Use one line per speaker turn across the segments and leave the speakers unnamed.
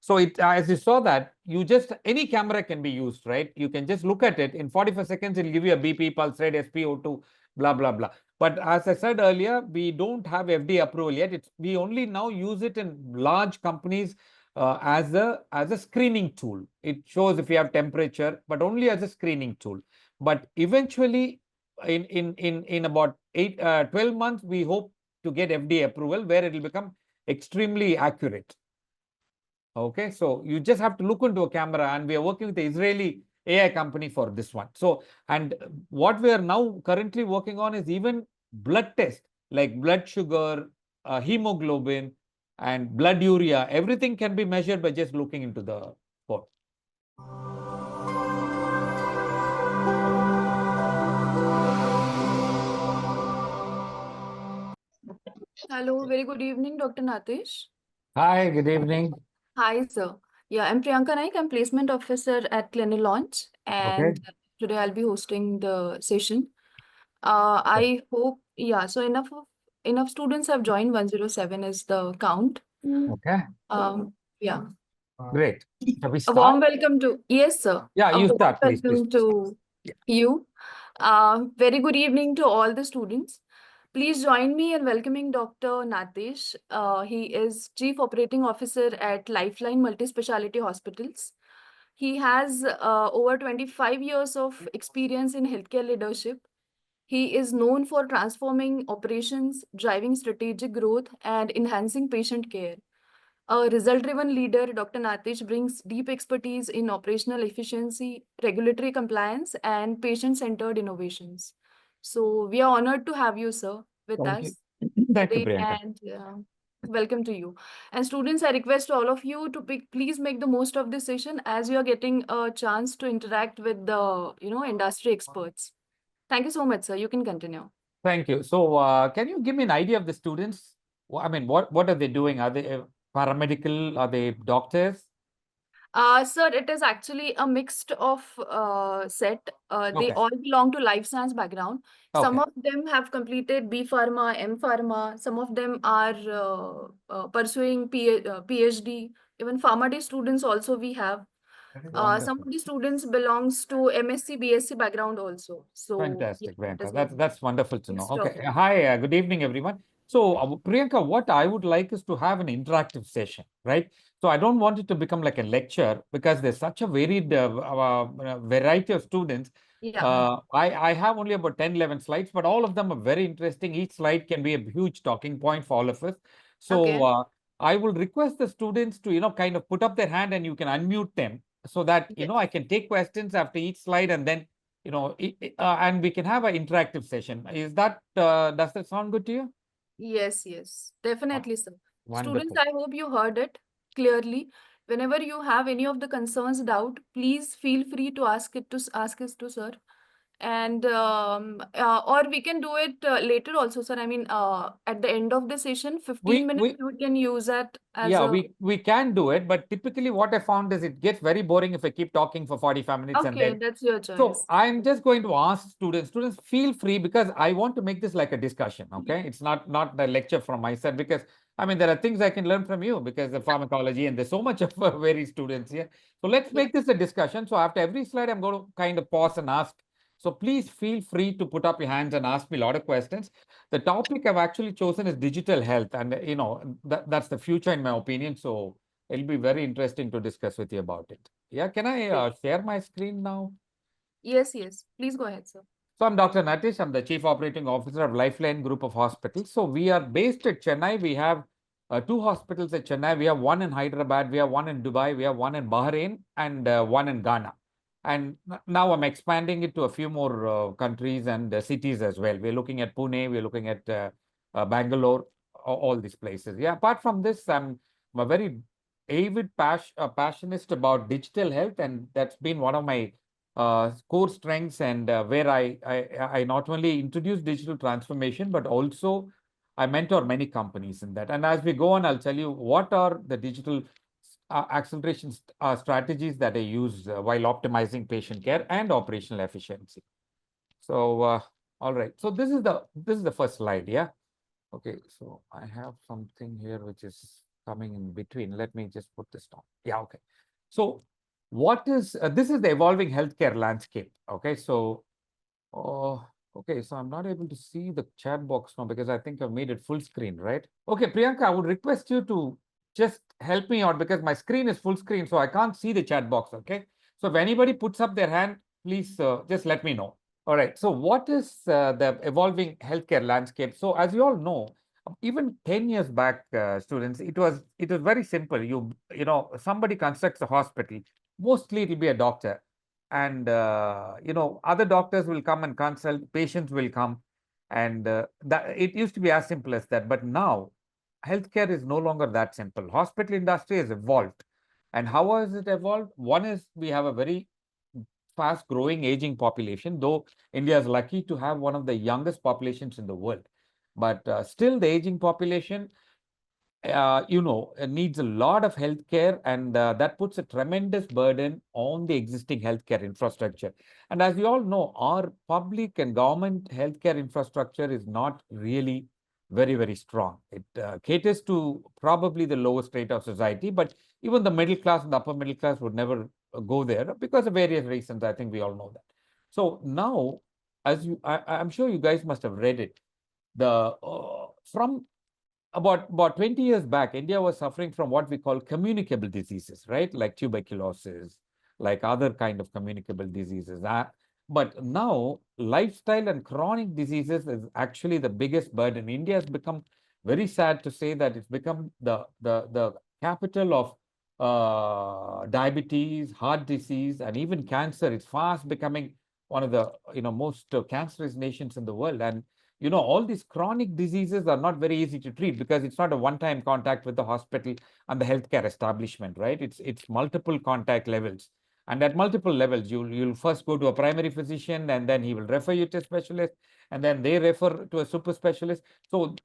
So it, as you saw that, you just, any camera can be used, right? You can just look at it. In 45 seconds, it'll give you a BP, pulse rate, SpO2, blah, blah, blah. But as I said earlier, we don't have FDA approval yet. We only now use it in large companies as a screening tool. It shows if you have temperature, but only as a screening tool. But eventually, in about 12 months, we hope to get FDA approval where it will become extremely accurate. Okay, so you just have to look into a camera, and we are working with the Israeli AI company for this one. So, and what we are now currently working on is even blood test, like blood sugar, hemoglobin, and blood urea. Everything can be measured by just looking into the phone.
Hello, very good evening, Dr. Natesh.
Hi, good evening.
Hi, sir. Yeah, I'm Priyanka Naik. I'm placement officer at CliniLaunch,
Okay.
and today I'll be hosting the session.
Okay.
I hope, yeah, so enough students have joined. 107 is the count.
Okay.
Yeah.
Great. Shall we
A
start?
warm welcome to, yes, sir.
Yeah,
A
you
warm
start, please.
welcome to
Yeah.
you. Very good evening to all the students. Please join me in welcoming Dr. Natesh. He is Chief Operating Officer at Lifeline Multispeciality Hospitals. He has over 25 years of experience in healthcare leadership. He is known for transforming operations, driving strategic growth, and enhancing patient care. A result-driven leader, Dr. Natesh brings deep expertise in operational efficiency, regulatory compliance, and patient-centered innovations. So we are honored to have you, sir, with
Thank you.
us
Thank you,
today,
Priyanka.
and welcome to you. And students, I request all of you to please make the most of this session as you are getting a chance to interact with the industry experts. Thank you so much, sir. You can continue.
Thank you. So, can you give me an idea of the students? I mean, what are they doing? Are they paramedical? Are they doctors?
Sir, it is actually a mixed of set. They
Okay.
all belong to life science background. Some
Okay.
of them have completed B Pharma, M Pharma. Some of them are pursuing PhD. Even Pharma Day students also we have. Some
Wonderful.
of the students belongs to MSc, BSc background also. So yeah,
Fantastic,
it is
Priyanka.
very
That's wonderful to know.
mixed of
Okay.
it.
Hi, good evening, everyone. So, Priyanka, what I would like is to have an interactive session, right? So, I don't want it to become like a lecture because there's such a varied variety of students.
Yeah.
I have only about 10, 11 slides, but all of them are very interesting. Each slide can be a huge talking point for all of us. So,
Okay.
I will request the students to, kind of put up their hand and you can unmute them so that,
Yes.
I can take questions after each slide and then and we can have an interactive session. Is that, does that sound good to you?
Yes, yes,
Wo-
definitely, sir. Students,
Wonderful.
I hope you heard it clearly. Whenever you have any of the concerns, doubt, please feel free to ask us to sir. And or we can do it later also, sir. I mean, at the end of the session, 15 minutes
We
we can use that as
Yeah,
a.
we can do it, but typically what I found is it gets very boring if I keep talking for 45 minutes and
Okay,
then.
that's your
So
choice.
I'm just going to ask students. Students, feel free because I want to make this like a discussion. Okay, it's not a lecture from my side because I mean there are things I can learn from you because the pharmacology and there's so much of very students here. So let's
Yeah.
make this a discussion. So after every slide, I'm going to kind of pause and ask. So please feel free to put up your hands and ask me a lot of questions. The topic I've actually chosen is digital health, and that's the future in my opinion. So it'll be very interesting to discuss with you about it. Yeah, can I
Great.
share my screen now?
Yes, yes. Please go ahead, sir.
So I'm Dr. Natesh. I'm the Chief Operating Officer of Lifeline Group of Hospitals. So we are based at Chennai. We have two hospitals at Chennai. We have one in Hyderabad. We have one in Dubai. We have one in Bahrain and one in Ghana. And now I'm expanding it to a few more countries and cities as well. We're looking at Pune. We're looking at Bangalore, all these places. Yeah. Apart from this, I'm a very avid passionist about digital health, and that's been one of my core strengths and where I not only introduce digital transformation, but also I mentor many companies in that. And as we go on, I'll tell you what are the digital acceleration strategies that I use while optimizing patient care and operational efficiency. So, all right. So this is the first slide. Yeah. Okay. So I have something here which is coming in between. Let me just put this down. Yeah, okay. So what is, this is the evolving healthcare landscape. Okay, so, oh, okay, so I'm not able to see the chat box now because I think I've made it full screen, right? Okay, Priyanka, I would request you to just help me out because my screen is full screen, so I can't see the chat box, okay? So if anybody puts up their hand, please just let me know. All right, so what is the evolving healthcare landscape? So as you all know, even 10 years back, students, it was very simple. You know, somebody constructs a hospital, mostly it'll be a doctor, and other doctors will come and consult, patients will come, and that it used to be as simple as that. But now healthcare is no longer that simple. Hospital industry has evolved. And how has it evolved? One is we have a very fast growing aging population, though India is lucky to have one of the youngest populations in the world. But still, the aging population needs a lot of healthcare, and that puts a tremendous burden on the existing healthcare infrastructure. And as you all know, our public and government healthcare infrastructure is not really very, very strong. It caters to probably the lowest rate of society, but even the middle class and the upper middle class would never go there because of various reasons. I think we all know that. So now, I'm sure you guys must have read it. The from about 20 years back, India was suffering from what we call communicable diseases, right? Like tuberculosis, like other kind of communicable diseases. But now, lifestyle and chronic diseases is actually the biggest burden. India has become, very sad to say, that it's become the capital of diabetes, heart disease, and even cancer. It's fast becoming one of the most cancerous nations in the world. And all these chronic diseases are not very easy to treat because it's not a one-time contact with the hospital and the healthcare establishment, right? It's multiple contact levels. And at multiple levels, you'll first go to a primary physician, and then he will refer you to a specialist, and then they refer to a super specialist. So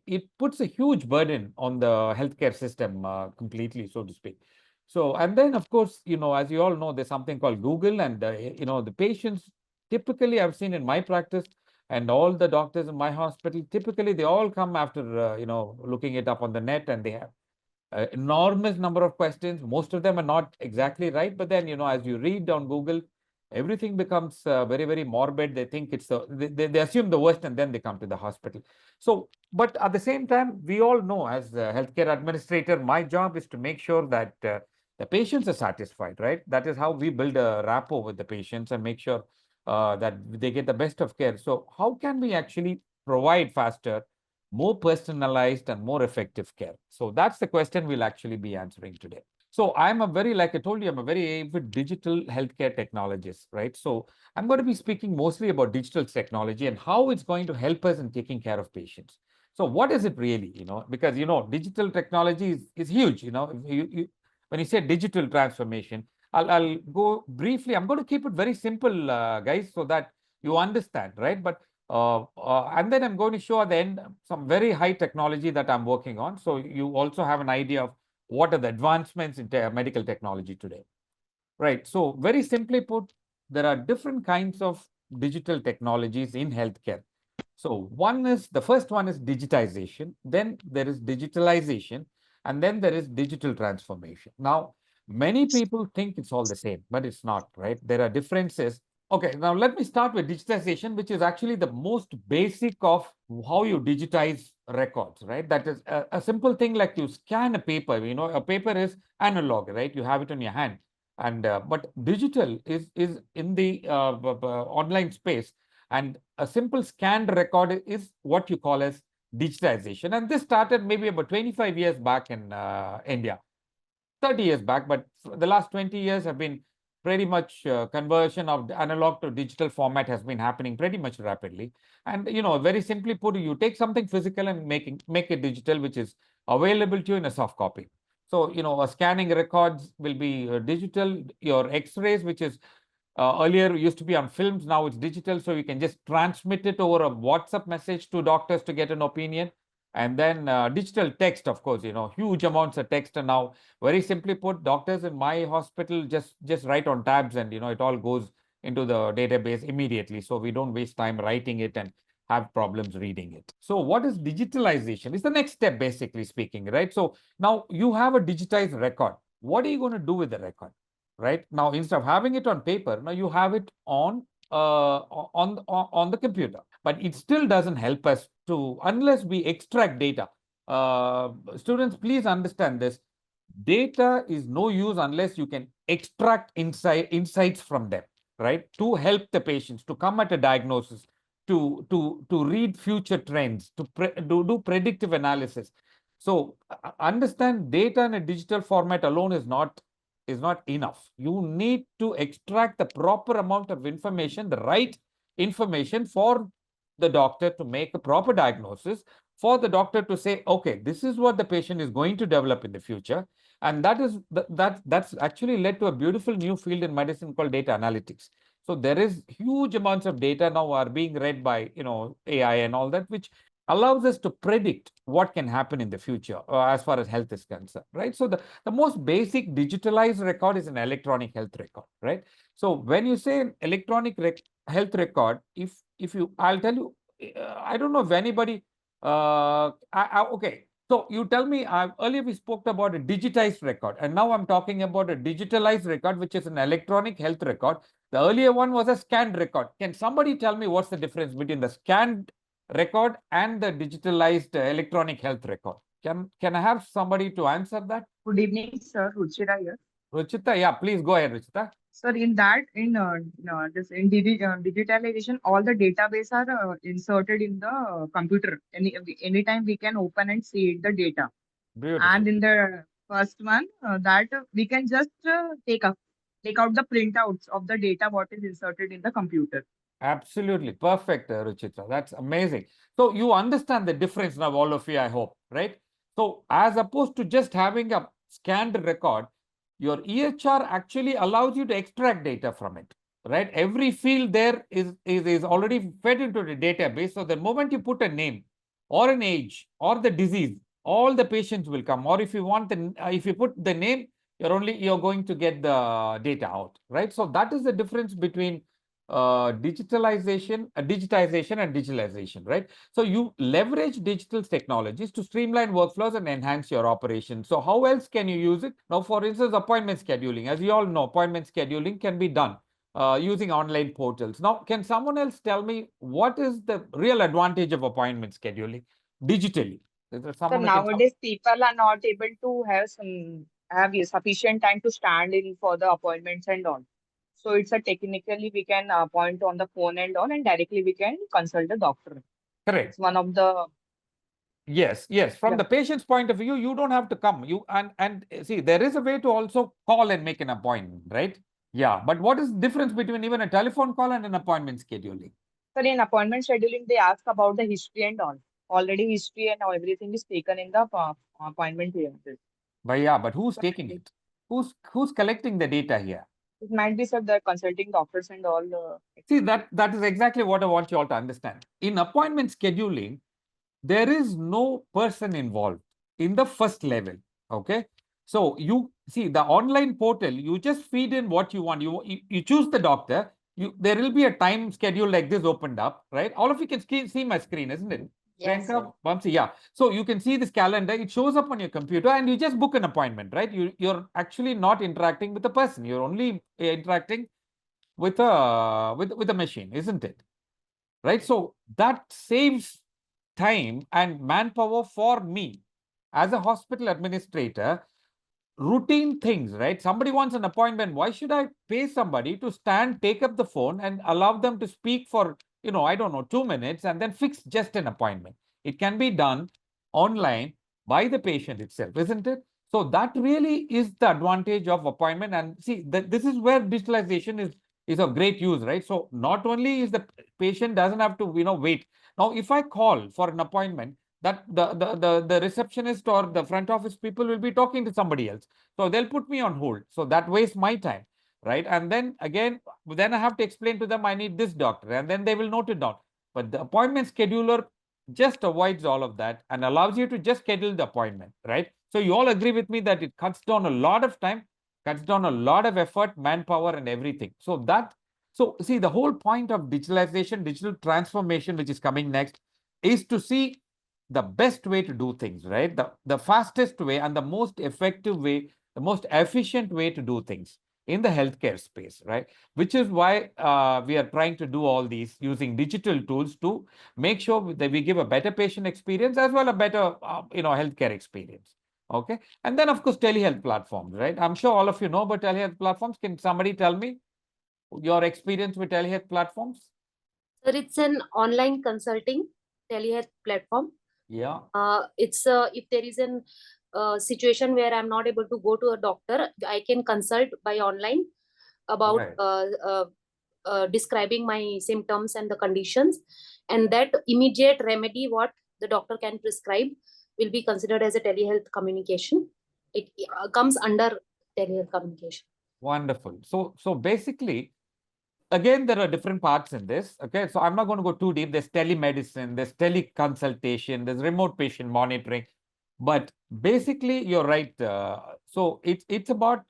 it puts a huge burden on the healthcare system completely, so to speak. So, and then of course, as you all know, there's something called Google, and the patients, typically I've seen in my practice, and all the doctors in my hospital, typically they all come after looking it up on the net, and they have enormous number of questions. Most of them are not exactly right, but then as you read on Google, everything becomes very, very morbid. They think they assume the worst, and then they come to the hospital. So, but at the same time, we all know, as a healthcare administrator, my job is to make sure that the patients are satisfied, right? That is how we build a rapport with the patients and make sure that they get the best of care. So how can we actually provide faster, more personalized, and more effective care? So that's the question we'll actually be answering today. So like I told you, I'm a very avid digital healthcare technologist, right? So I'm going to be speaking mostly about digital technology and how it's going to help us in taking care of patients. So what is it really? Because digital technology is huge. When you say digital transformation, I'll go briefly. I'm going to keep it very simple, guys, so that you understand, right? But and then I'm going to show at the end some very high technology that I'm working on, so you also have an idea of what are the advancements in medical technology today. Right. So very simply put, there are different kinds of digital technologies in healthcare. So the first one is digitization, then there is digitalization, and then there is digital transformation. Now, many people think it's all the same, but it's not, right? There are differences. Okay, now let me start with digitization, which is actually the most basic of how you digitize records, right? That is a simple thing like you scan a paper. A paper is analog, right? You have it in your hand. And but digital is in the online space, and a simple scanned record is what you call as digitization. And this started maybe about 25 years back in India, 30 years back, but the last 20 years have been pretty much conversion of analog to digital format has been happening pretty much rapidly. And very simply put, you take something physical and make it digital, which is available to you in a soft copy. So scanning records will be digital. Your X-rays, which is earlier used to be on films, now it's digital, so you can just transmit it over a WhatsApp message to doctors to get an opinion. And then digital text, of course, huge amounts of text. And now, very simply put, doctors in my hospital just write on tabs, and it all goes into the database immediately. So we don't waste time writing it and have problems reading it. So what is digitalization? It's the next step, basically speaking, right? So now you have a digitized record. What are you going to do with the record, right? Now, instead of having it on paper, now you have it on the computer. But it still doesn't help us to, unless we extract data. Students, please understand this. Data is no use unless you can extract insights from them, right? To help the patients, to come at a diagnosis, to read future trends, to do predictive analysis. So understand, data in a digital format alone is not enough. You need to extract the proper amount of information, the right information for the doctor to make a proper diagnosis, for the doctor to say, okay, this is what the patient is going to develop in the future. And that's actually led to a beautiful new field in medicine called data analytics. So there is huge amounts of data now are being read by AI and all that, which allows us to predict what can happen in the future as far as health is concerned, right? So the most basic digitalized record is an electronic health record, right? So when you say electronic health record, I'll tell you, I don't know if anybody, okay. So you tell me, earlier we spoke about a digitized record, and now I'm talking about a digitalized record, which is an electronic health record. The earlier one was a scanned record. Can somebody tell me what's the difference between the scanned record and the digitalized electronic health record? Can I have somebody to answer that?
Good evening, sir. Ruchira here.
Ruchita, yeah, please go ahead, Ruchita.
Sir, in that, digitalization, all the database are inserted in the computer. Anytime we can open and see the data.
Beautiful.
And in the first one, that we can just take out the printouts of the data what is inserted in the computer.
Absolutely perfect, Ruchitra. That's amazing. So you understand the difference now, all of you, I hope, right? So as opposed to just having a scanned record, your EHR actually allows you to extract data from it, right? Every field there is already fed into the database. So the moment you put a name or an age or the disease, all the patients will come. Or if you want if you put the name, you're going to get the data out, right? So that is the difference between digitization and digitalization, right? So you leverage digital technologies to streamline workflows and enhance your operations. So how else can you use it? Now, for instance, appointment scheduling. As you all know, appointment scheduling can be done using online portals. Now, can someone else tell me what is the real advantage of appointment scheduling digitally? Is there
So
someone
nowadays, people are not able to have sufficient time to stand in for the appointments and all. So it's a technically we can appoint on the phone and all, and directly we can consult the doctor.
Correct.
It's one of the
Yes. From the patient's point of view, you don't have to come. And see, there is a way to also call and make an appointment, right? Yeah. But what is the difference between even a telephone call and an appointment scheduling?
So in appointment scheduling, they ask about the history and all. Already history and everything is taken in the appointment here.
But who's taking it? Who's collecting the data here?
It might be, sir, the consulting doctors and all.
See, that is exactly what I want you all to understand. In appointment scheduling, there is no person involved in the first level. Okay. So you see the online portal, you just feed in what you want. You choose the doctor. There will be a time schedule like this opened up, right? All of you can see my screen, isn't it?
Yes,
Priyanka, Vamsi, yeah. So you can see this calendar. It shows up on your computer, and you just book an appointment, right? You're actually not interacting with the person. You're only interacting with a machine, isn't it? Right. So that saves time and manpower for me as a hospital administrator. Routine things, right? Somebody wants an appointment. Why should I pay somebody to stand, take up the phone and allow them to speak for, I don't know, 2 minutes and then fix just an appointment? It can be done online by the patient itself, isn't it? So that really is the advantage of appointment. And see, this is where digitalization is of great use, right? So not only is the patient doesn't have to, wait. Now, if I call for an appointment, that the receptionist or the front office people will be talking to somebody else. So they'll put me on hold. So that wastes my time, right? And then again, then I have to explain to them I need this doctor, and then they will note it down. But the appointment scheduler just avoids all of that and allows you to just schedule the appointment, right? So you all agree with me that it cuts down a lot of time, cuts down a lot of effort, manpower, and everything. So that So see, the whole point of digitalization, digital transformation, which is coming next, is to see the best way to do things, right? The fastest way and the most effective way, the most efficient way to do things in the healthcare space, right? Which is why we are trying to do all these using digital tools to make sure that we give a better patient experience as well a better, healthcare experience. Okay. And then, of course, telehealth platforms, right? I'm sure all of you know about telehealth platforms. Can somebody tell me your experience with telehealth platforms?
Sir, it's an online consulting telehealth platform.
Yeah.
It's if there is an situation where I'm not able to go to a doctor, I can consult by online about
Right.
describing my symptoms and the conditions, and that immediate remedy what the doctor can prescribe will be considered as a telehealth communication. It comes under telehealth communication.
Wonderful. So basically, again, there are different parts in this. Okay. So I'm not going to go too deep. There's telemedicine, there's teleconsultation, there's remote patient monitoring. But basically, you're right. So it's about,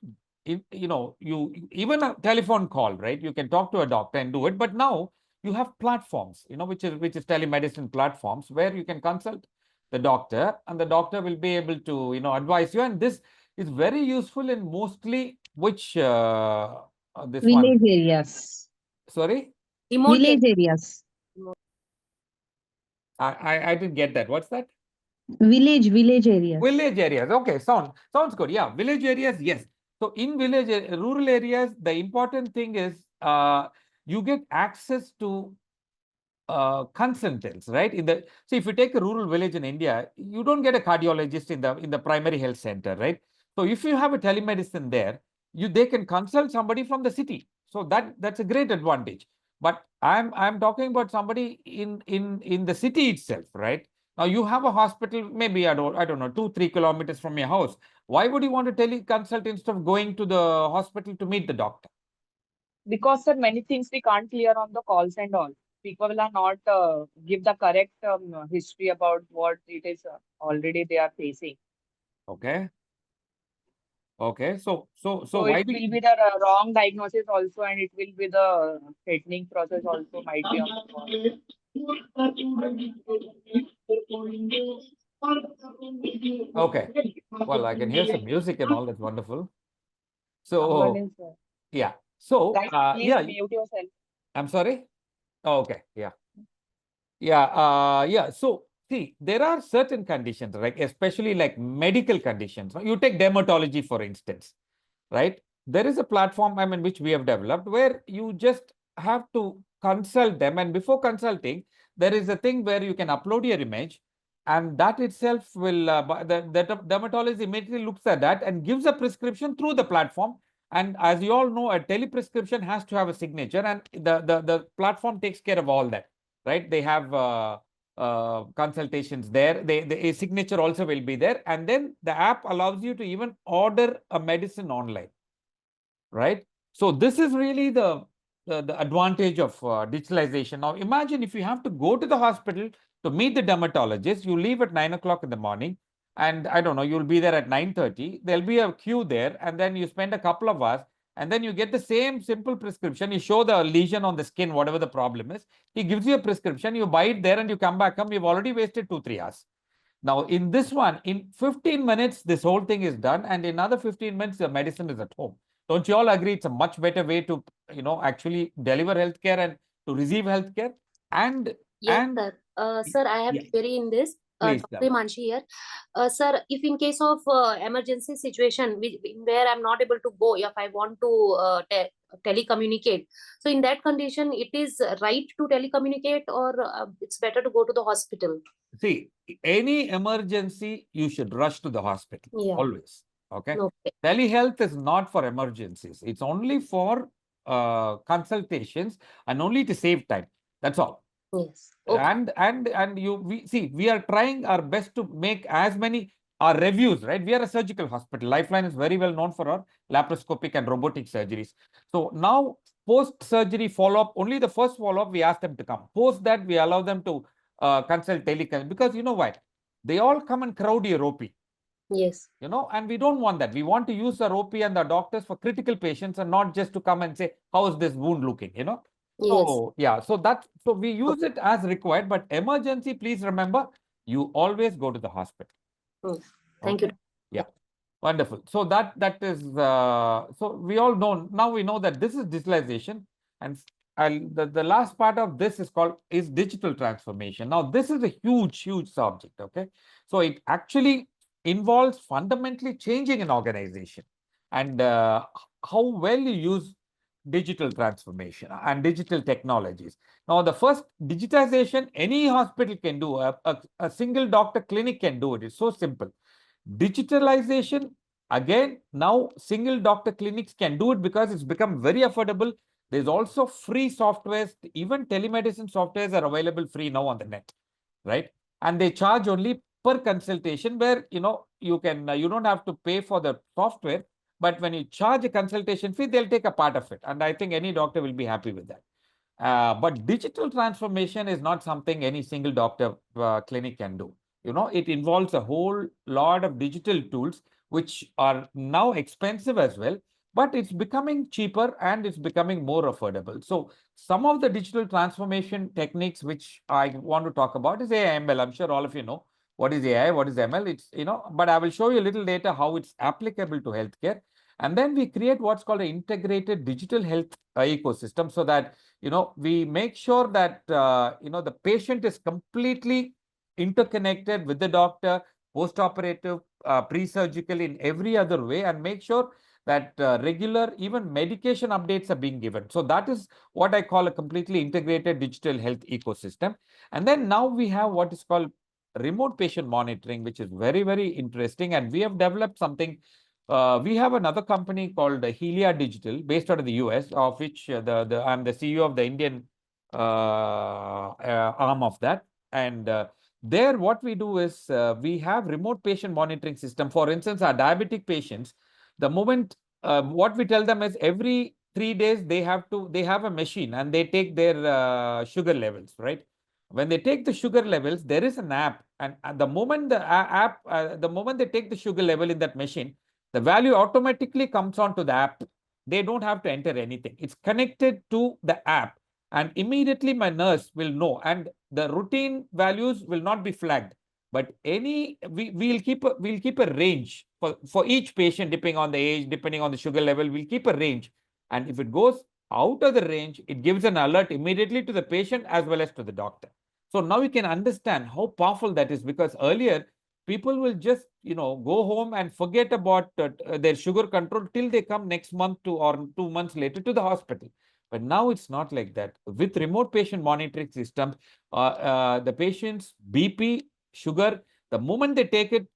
you even a telephone call, right? You can talk to a doctor and do it. But now you have platforms, which is telemedicine platforms where you can consult the doctor and the doctor will be able to, advise you. And this is very useful in mostly which this one.
Village areas.
Sorry,
Remote
Village areas.
I didn't get that. What's that?
Village areas.
Village areas. Okay, sounds good. Yeah, village areas. Yes. So in rural areas, the important thing is you get access to consultants, right? So if you take a rural village in India, you don't get a cardiologist in the primary health center, right? So if you have a telemedicine there, they can consult somebody from the city. So that's a great advantage. But I'm talking about somebody in the city itself, right? Now you have a hospital, maybe I don't know, 2-3 kilometers from your house. Why would you want to teleconsult instead of going to the hospital to meet the doctor?
Because sir, many things we can't clear on the calls and all. People are not give the correct history about what it is already they are facing.
Okay. Okay. So
So
why
it will be the wrong diagnosis also, and it will be the threatening process also might be on the call.
Okay. Well, I can hear some music and all. That's wonderful. So,
Ambulance, sir.
yeah. So,
Guys, please
yeah,
mute yourself.
I'm sorry. Oh, okay. Yeah. Yeah. Yeah. So, see, there are certain conditions, right? Especially like medical conditions. You take dermatology, for instance, right? There is a platform, which we have developed where you just have to consult them. And before consulting, there is a thing where you can upload your image and that itself will, the dermatologist immediately looks at that and gives a prescription through the platform. And as you all know, a teleprescription has to have a signature and the platform takes care of all that, right? They have consultations there. A signature also will be there. And then the app allows you to even order a medicine online, right? So this is really the advantage of digitalization. Now, imagine if you have to go to the hospital to meet the dermatologist, you leave at 9 o'clock in the morning, and I don't know, you'll be there at 9:30. There'll be a queue there, and then you spend a couple of hours, and then you get the same simple prescription. You show the lesion on the skin, whatever the problem is. He gives you a prescription, you buy it there, and you come back home. You've already wasted 2-3 hours. Now, in this one, in 15 minutes, this whole thing is done, and in another 15 minutes, the medicine is at home. Don't you all agree it's a much better way to, actually deliver healthcare and to receive healthcare? And
Yes, sir. Sir, I have
yeah,
query in this.
please
Dr.
tell me.
Manshi here. Sir, if in case of emergency situation where I'm not able to go, if I want to telecommunicate, so in that condition, it is right to telecommunicate or it's better to go to the hospital?
See, any emergency, you should rush to the hospital,
Yeah.
always. Okay.
Okay.
Telehealth is not for emergencies. It's only for consultations and only to save time. That's all.
Yes. Okay.
And we are trying our best to make as many our reviews, right? We are a surgical hospital. Lifeline is very well known for our laparoscopic and robotic surgeries. So now post-surgery follow-up, only the first follow-up, we ask them to come. Post that, we allow them to consult teleconsult, because you know what? They all come and crowd your OP.
Yes.
And we don't want that. We want to use our OP and the doctors for critical patients and not just to come and say, how is this wound looking?
Yes.
So, yeah, so we use it as required, but emergency, please remember, you always go to the hospital.
Thank you.
Okay? Yeah. Wonderful. So that is, so we all know, now we know that this is digitalization, and the last part of this is digital transformation. Now, this is a huge subject, okay? So it actually involves fundamentally changing an organization and how well you use digital transformation and digital technologies. Now, the first digitization any hospital can do, a single doctor clinic can do it. It's so simple. Digitalization, again, now single doctor clinics can do it because it's become very affordable. There's also free softwares, even telemedicine softwares are available free now on the net, right? And they charge only per consultation, where you don't have to pay for the software, but when you charge a consultation fee, they'll take a part of it. And I think any doctor will be happy with that. But digital transformation is not something any single doctor clinic can do. It involves a whole lot of digital tools, which are now expensive as well, but it's becoming cheaper and it's becoming more affordable. So some of the digital transformation techniques which I want to talk about is AI ML. I'm sure all of you know what is AI, what is ML. But I will show you a little later how it's applicable to healthcare. And then we create what's called an integrated digital health ecosystem, so that we make sure that the patient is completely interconnected with the doctor, post-operative, pre-surgical, in every other way, and make sure that regular, even medication updates are being given. So that is what I call a completely integrated digital health ecosystem. And then now we have what is called remote patient monitoring, which is very interesting. And we have developed something. We have another company called Helia Digital, based out of the US, of which I'm the CEO of the Indian arm of that. And there, what we do is we have remote patient monitoring system. For instance, our diabetic patients, the moment what we tell them is every 3 days they have a machine and they take their sugar levels, right? When they take the sugar levels, there is an app, and at the moment the moment they take the sugar level in that machine, the value automatically comes onto the app. They don't have to enter anything. It's connected to the app, and immediately my nurse will know, and the routine values will not be flagged. But we'll keep a range for each patient, depending on the age, depending on the sugar level. We'll keep a range, and if it goes out of the range, it gives an alert immediately to the patient as well as to the doctor. So now you can understand how powerful that is, because earlier people will just go home and forget about their sugar control till they come next month or 2 months later to the hospital. But now it's not like that. With remote patient monitoring systems, the patient's BP, sugar, the moment they take it,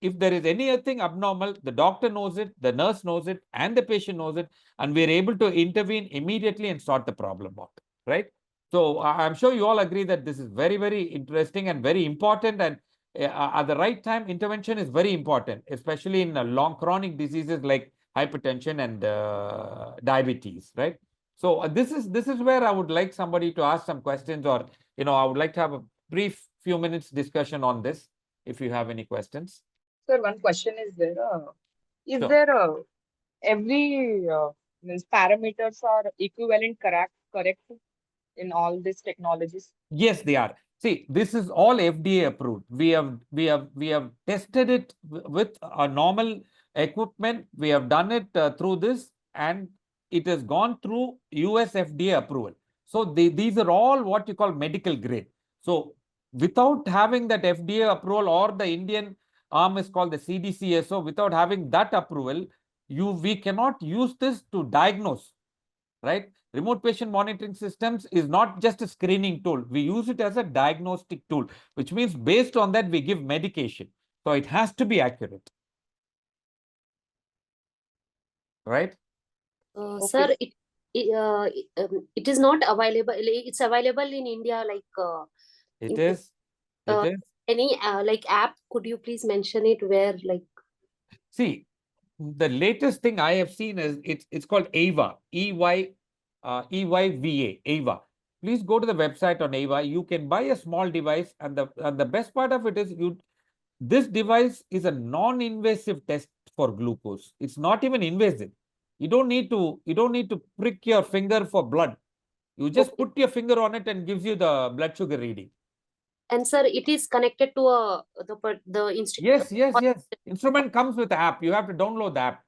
if there is anything abnormal, the doctor knows it, the nurse knows it, and the patient knows it, and we're able to intervene immediately and sort the problem out, right? So I'm sure you all agree that this is very interesting and very important, and at the right time, intervention is very important, especially in long chronic diseases like hypertension and diabetes, right? So this is where I would like somebody to ask some questions, or I would like to have a brief few minutes discussion on this, if you have any questions.
Sir, one question is there. Is
Sure.
there every means parameters are equivalent correct in all these technologies?
Yes, they are. See, this is all FDA approved. We have tested it with a normal equipment. We have done it through this, and it has gone through US FDA approval. So these are all what you call medical grade. So without having that FDA approval, or the Indian arm is called the CDCSO, without having that approval, we cannot use this to diagnose, right? Remote patient monitoring systems is not just a screening tool. We use it as a diagnostic tool, which means based on that, we give medication. So it has to be accurate, right?
Sir,
Okay.
it is not available. It's available in India,
It
in,
is. It
uh,
is.
any app. Could you please mention it where
See, the latest thing I have seen is it's called AVA, EYVA, AVA. Please go to the website on AVA. You can buy a small device, and the best part of it is this device is a non-invasive test for glucose. It's not even invasive. You don't need to prick your finger for blood. You just
Okay.
put your finger on it and gives you the blood sugar reading.
And sir, it is connected to the
Yes, yes, yes. Instrument comes with app. You have to download the app.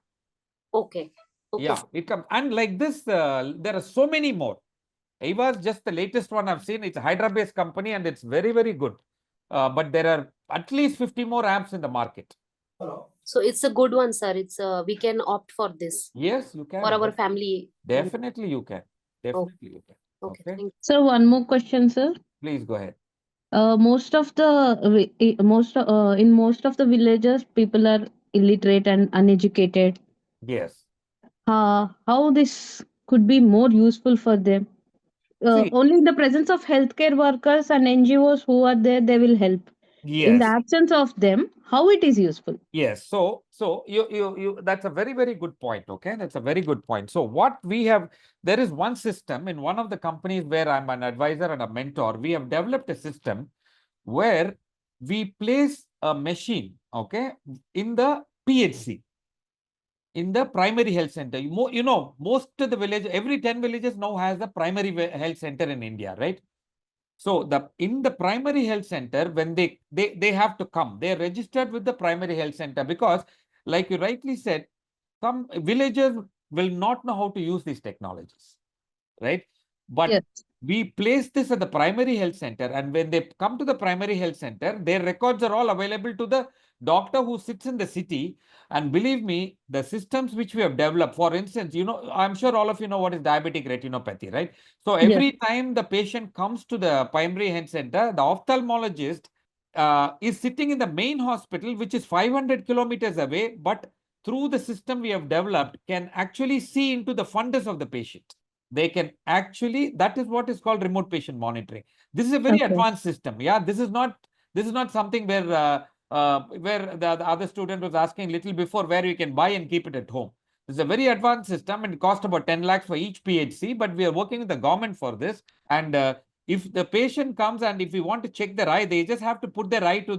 Okay. Okay.
Yeah, it comes. And like this, there are so many more. Eva is just the latest one I've seen. It's a Hyderabad-based company and it's very, very good. But there are at least 50 more apps in the market.
So it's a good one, sir. It's we can opt for this
Yes, you can.
for our family.
Definitely you can. Definitely you can.
Okay.
Okay.
Thank you.
So one more question, sir.
Please go ahead.
Most of the in most of the villages, people are illiterate and uneducated.
Yes.
How this could be more useful for them?
See,
Only in the presence of healthcare workers and NGOs who are there, they will help. In the
yes.
absence of them, how it is useful?
Yes. So you that's a very, very good point. Okay. That's a very good point. So what we have, there is one system in one of the companies where I'm an advisor and a mentor. We have developed a system where we place a machine, okay, in the PHC, in the primary health center. You know, most of the village, every 10 villages now has a primary health center in India, right? So in the primary health center, when they have to come, they are registered with the primary health center because, like you rightly said, some villagers will not know how to use these technologies, right? But
Yes.
we place this at the primary health center, and when they come to the primary health center, their records are all available to the doctor who sits in the city. And believe me, the systems which we have developed, for instance, you know, I'm sure all of you know what is diabetic retinopathy, right? So
Yes.
every time the patient comes to the primary health center, the ophthalmologist is sitting in the main hospital, which is 500 kilometers away, but through the system we have developed, can actually see into the fundus of the patient. They can actually, that is what is called remote patient monitoring. This is a very
Okay.
advanced system. Yeah, this is not something where the other student was asking little before, where you can buy and keep it at home. This is a very advanced system and it costs about 10 lakhs for each PHC, but we are working with the government for this. And if the patient comes and if we want to check their eye, they just have to put their eye to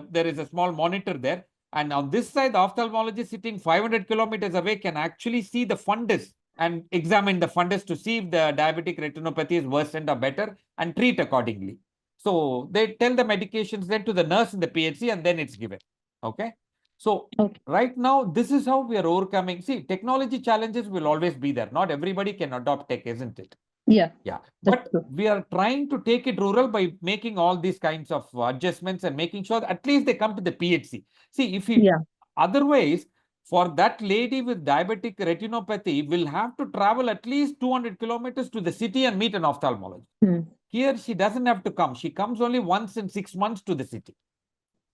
there is a small monitor there. And on this side, the ophthalmologist sitting 500 kilometers away can actually see the fundus and examine the fundus to see if the diabetic retinopathy is worsened or better and treat accordingly. So they tell the medications then to the nurse in the PHC and then it's given. Okay. So
Okay.
right now, this is how we are overcoming. See, technology challenges will always be there. Not everybody can adopt tech, isn't it?
Yeah.
Yeah.
That's
But
true.
we are trying to take it rural by making all these kinds of adjustments and making sure that at least they come to the PHC. See, if you
Yeah.
otherwise, for that lady with diabetic retinopathy will have to travel at least 200 kilometers to the city and meet an ophthalmologist.
Hmm.
Here, she doesn't have to come. She comes only once in 6 months to the city.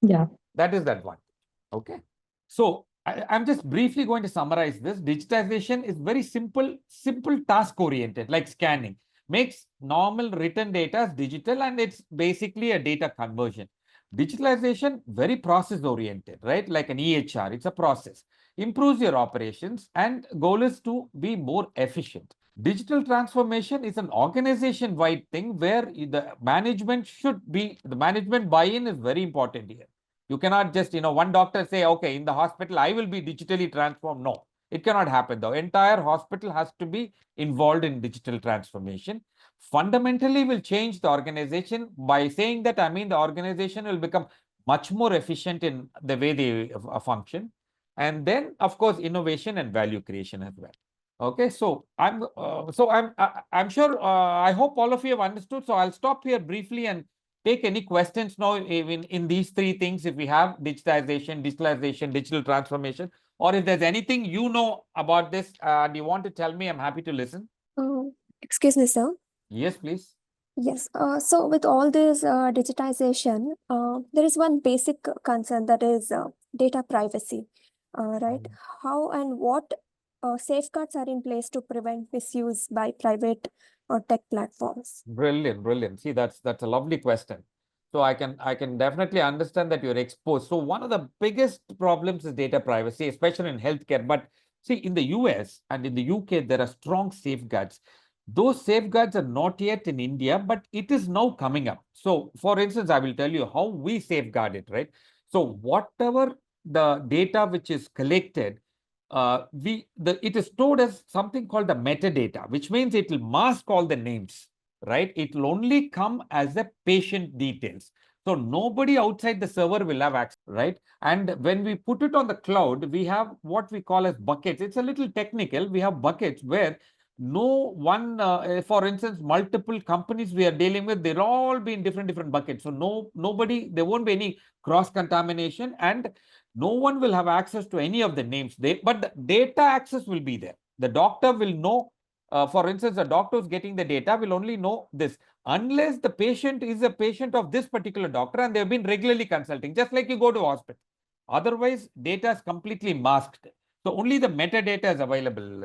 Yeah.
That is the advantage. Okay. So I'm just briefly going to summarize this. Digitization is very simple task oriented, like scanning. Makes normal written data digital and it's basically a data conversion. Digitalization, very process oriented, right? Like an EHR, it's a process. Improves your operations and goal is to be more efficient. Digital transformation is an organization-wide thing where the management buy-in is very important here. You cannot just, one doctor say, okay, in the hospital, I will be digitally transformed. No, it cannot happen. The entire hospital has to be involved in digital transformation. Fundamentally will change the organization. By saying that, I mean the organization will become much more efficient in the way they function. And then, of course, innovation and value creation as well. Okay, so I'm sure, I hope all of you have understood. So I'll stop here briefly and take any questions now in these three things. If we have digitization, digital transformation, or if there's anything you know about this and you want to tell me, I'm happy to listen.
Excuse me, sir.
Yes, please.
Yes. So with all this digitization, there is one basic concern, that is data privacy, right? How and what safeguards are in place to prevent misuse by private or tech platforms?
Brilliant, brilliant. See, that's a lovely question. So I can definitely understand that you're exposed. So one of the biggest problems is data privacy, especially in healthcare. But see, in the US and in the UK, there are strong safeguards. Those safeguards are not yet in India, but it is now coming up. So for instance, I will tell you how we safeguard it, right? So whatever the data which is collected, it is stored as something called the metadata, which means it will mask all the names, right? It will only come as the patient details. So nobody outside the server will have access, right? And when we put it on the cloud, we have what we call as buckets. It's a little technical. We have buckets where no one, for instance, multiple companies we are dealing with, they'll all be in different buckets. So nobody, there won't be any cross contamination, and no one will have access to any of the names. But the data access will be there. The doctor will know. For instance, the doctor who's getting the data will only know this, unless the patient is a patient of this particular doctor and they've been regularly consulting, just like you go to hospital. Otherwise, data is completely masked. So only the metadata is available.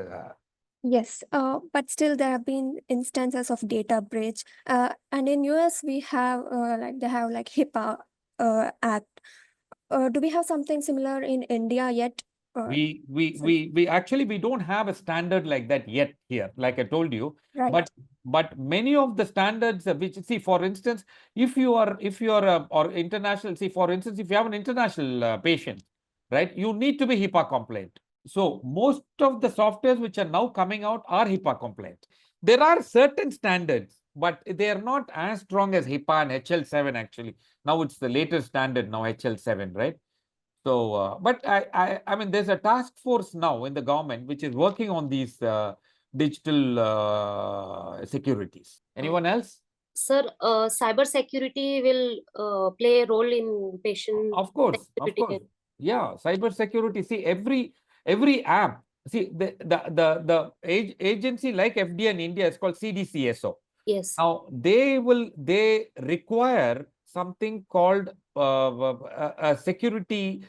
Yes, but still there have been instances of data breach. And in US we have like they have like HIPAA Act. Do we have something similar in India yet?
We actually, we don't have a standard like that yet here, like I told you.
Right.
But many of the standards which, see, for instance, if you are or international, see, for instance, if you have an international patient, right, you need to be HIPAA compliant. So most of the softwares which are now coming out are HIPAA compliant. There are certain standards, but they are not as strong as HIPAA and HL7 actually. Now it's the latest standard now, HL7, right? So, but I mean, there's a task force now in the government which is working on these digital securities. Anyone else?
Sir, cyber security will play a role in patient
Of course, of
security.
course. Yeah, cyber security. See, every app. See, the agency like FDA in India is called CDCSO.
Yes.
Now they require something called a security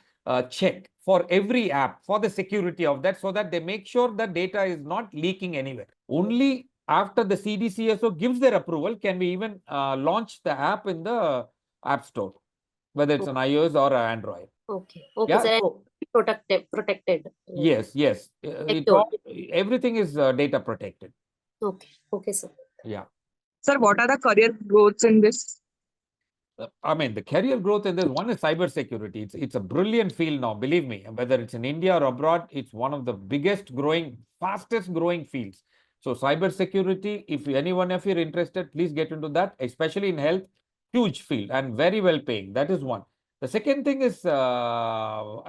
check for every app for the security of that, so that they make sure that data is not leaking anywhere. Only after the CDCSO gives their approval can we even launch the app in the App Store, whether it's an iOS or an Android.
Okay. Okay,
Yeah,
sir.
so
Protected.
yes. It's all, everything is data protected.
Okay. Okay, sir.
Yeah.
Sir, what are the career growths in this?
I mean, the career growth in this one is cybersecurity. It's a brilliant field now, believe me. Whether it's in India or abroad, it's one of the biggest growing, fastest growing fields. So cybersecurity, if anyone of you are interested, please get into that, especially in health, huge field and very well paying. That is one. The second thing is data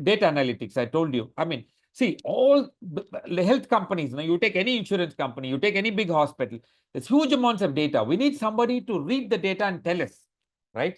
analytics. I told you. I mean, see, all the health companies, you take any insurance company, you take any big hospital, there's huge amounts of data. We need somebody to read the data and tell us, right?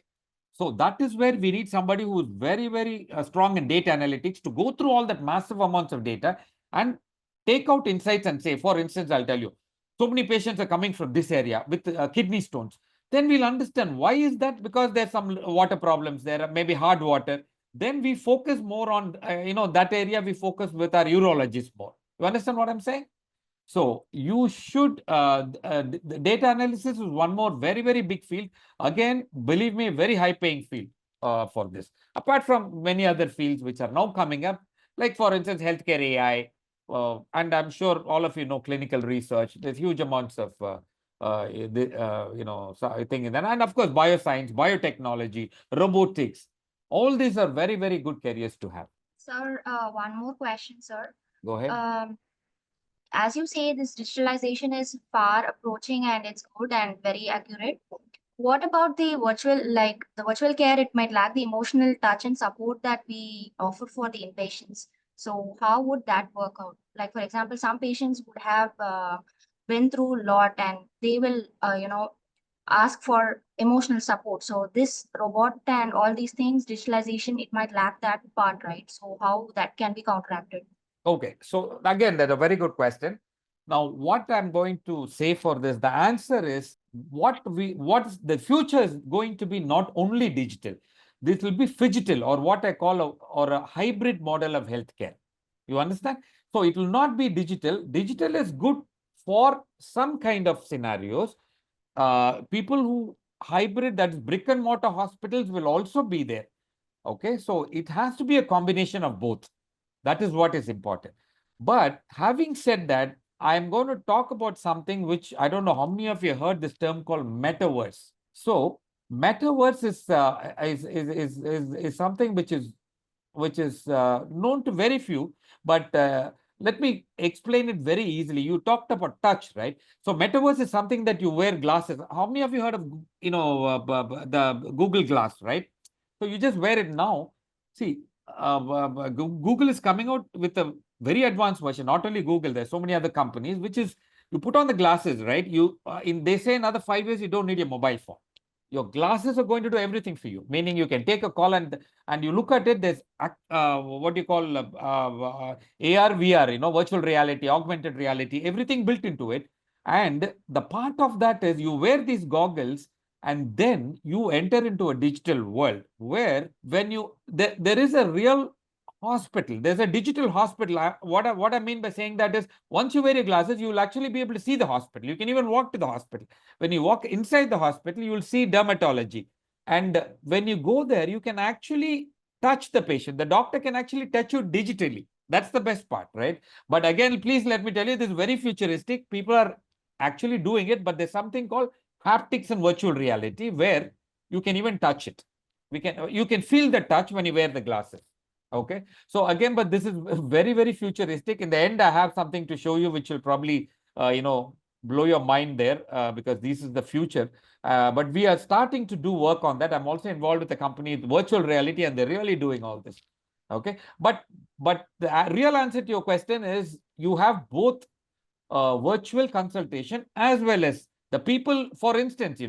So that is where we need somebody who is very strong in data analytics to go through all that massive amounts of data and take out insights and say, for instance, I'll tell you, so many patients are coming from this area with kidney stones. Then we'll understand why is that, because there's some water problems there, maybe hard water. Then we focus more on, that area we focus with our urologist more. You understand what I'm saying? So you should, the data analysis is one more very big field. Again, believe me, very high paying field for this. Apart from many other fields which are now coming up, like for instance, healthcare AI, and I'm sure all of you know clinical research. There's huge amounts of, I think, and of course, bioscience, biotechnology, robotics. All these are very good careers to have.
Sir, one more question, sir.
Go ahead.
As you say, this digitalization is far approaching and it's good and very accurate. What about the virtual care? It might lack the emotional touch and support that we offer for the inpatients. So how would that work out? Like, for example, some patients would have been through a lot and they will, ask for emotional support. So this robot and all these things, digitalization, it might lack that part, right? So how that can be counteracted?
Okay, so again, that's a very good question. Now, what I'm going to say for this, the answer is what's the future is going to be not only digital. This will be phygital, or what I call a hybrid model of healthcare. You understand? So it will not be digital. Digital is good for some kind of scenarios. People who hybrid, that is brick and mortar hospitals, will also be there. Okay, so it has to be a combination of both. That is what is important. But having said that, I'm going to talk about something which I don't know how many of you heard this term called metaverse. So metaverse is something which is known to very few, but let me explain it very easily. You talked about touch, right? So metaverse is something that you wear glasses. How many of you heard of, the Google Glass, right? So you just wear it now. See, Google is coming out with a very advanced version. Not only Google, there's so many other companies, which is you put on the glasses, right? They say another 5 years you don't need your mobile phone. Your glasses are going to do everything for you, meaning you can take a call and you look at it. There's what you call AR, VR, virtual reality, augmented reality, everything built into it. And the part of that is you wear these goggles and then you enter into a digital world where there is a real hospital. There's a digital hospital. What I mean by saying that is once you wear your glasses, you will actually be able to see the hospital. You can even walk to the hospital. When you walk inside the hospital, you will see dermatology. And when you go there, you can actually touch the patient. The doctor can actually touch you digitally. That's the best part, right? But again, please let me tell you, this is very futuristic. People are actually doing it, but there's something called haptics and virtual reality where you can even touch it. You can feel the touch when you wear the glasses. Okay. So again, but this is very, very futuristic. In the end, I have something to show you, which will probably, blow your mind there because this is the future. But we are starting to do work on that. I'm also involved with the company virtual reality, and they're really doing all this. Okay. But the real answer to your question is you have both virtual consultation as well as the people. For instance,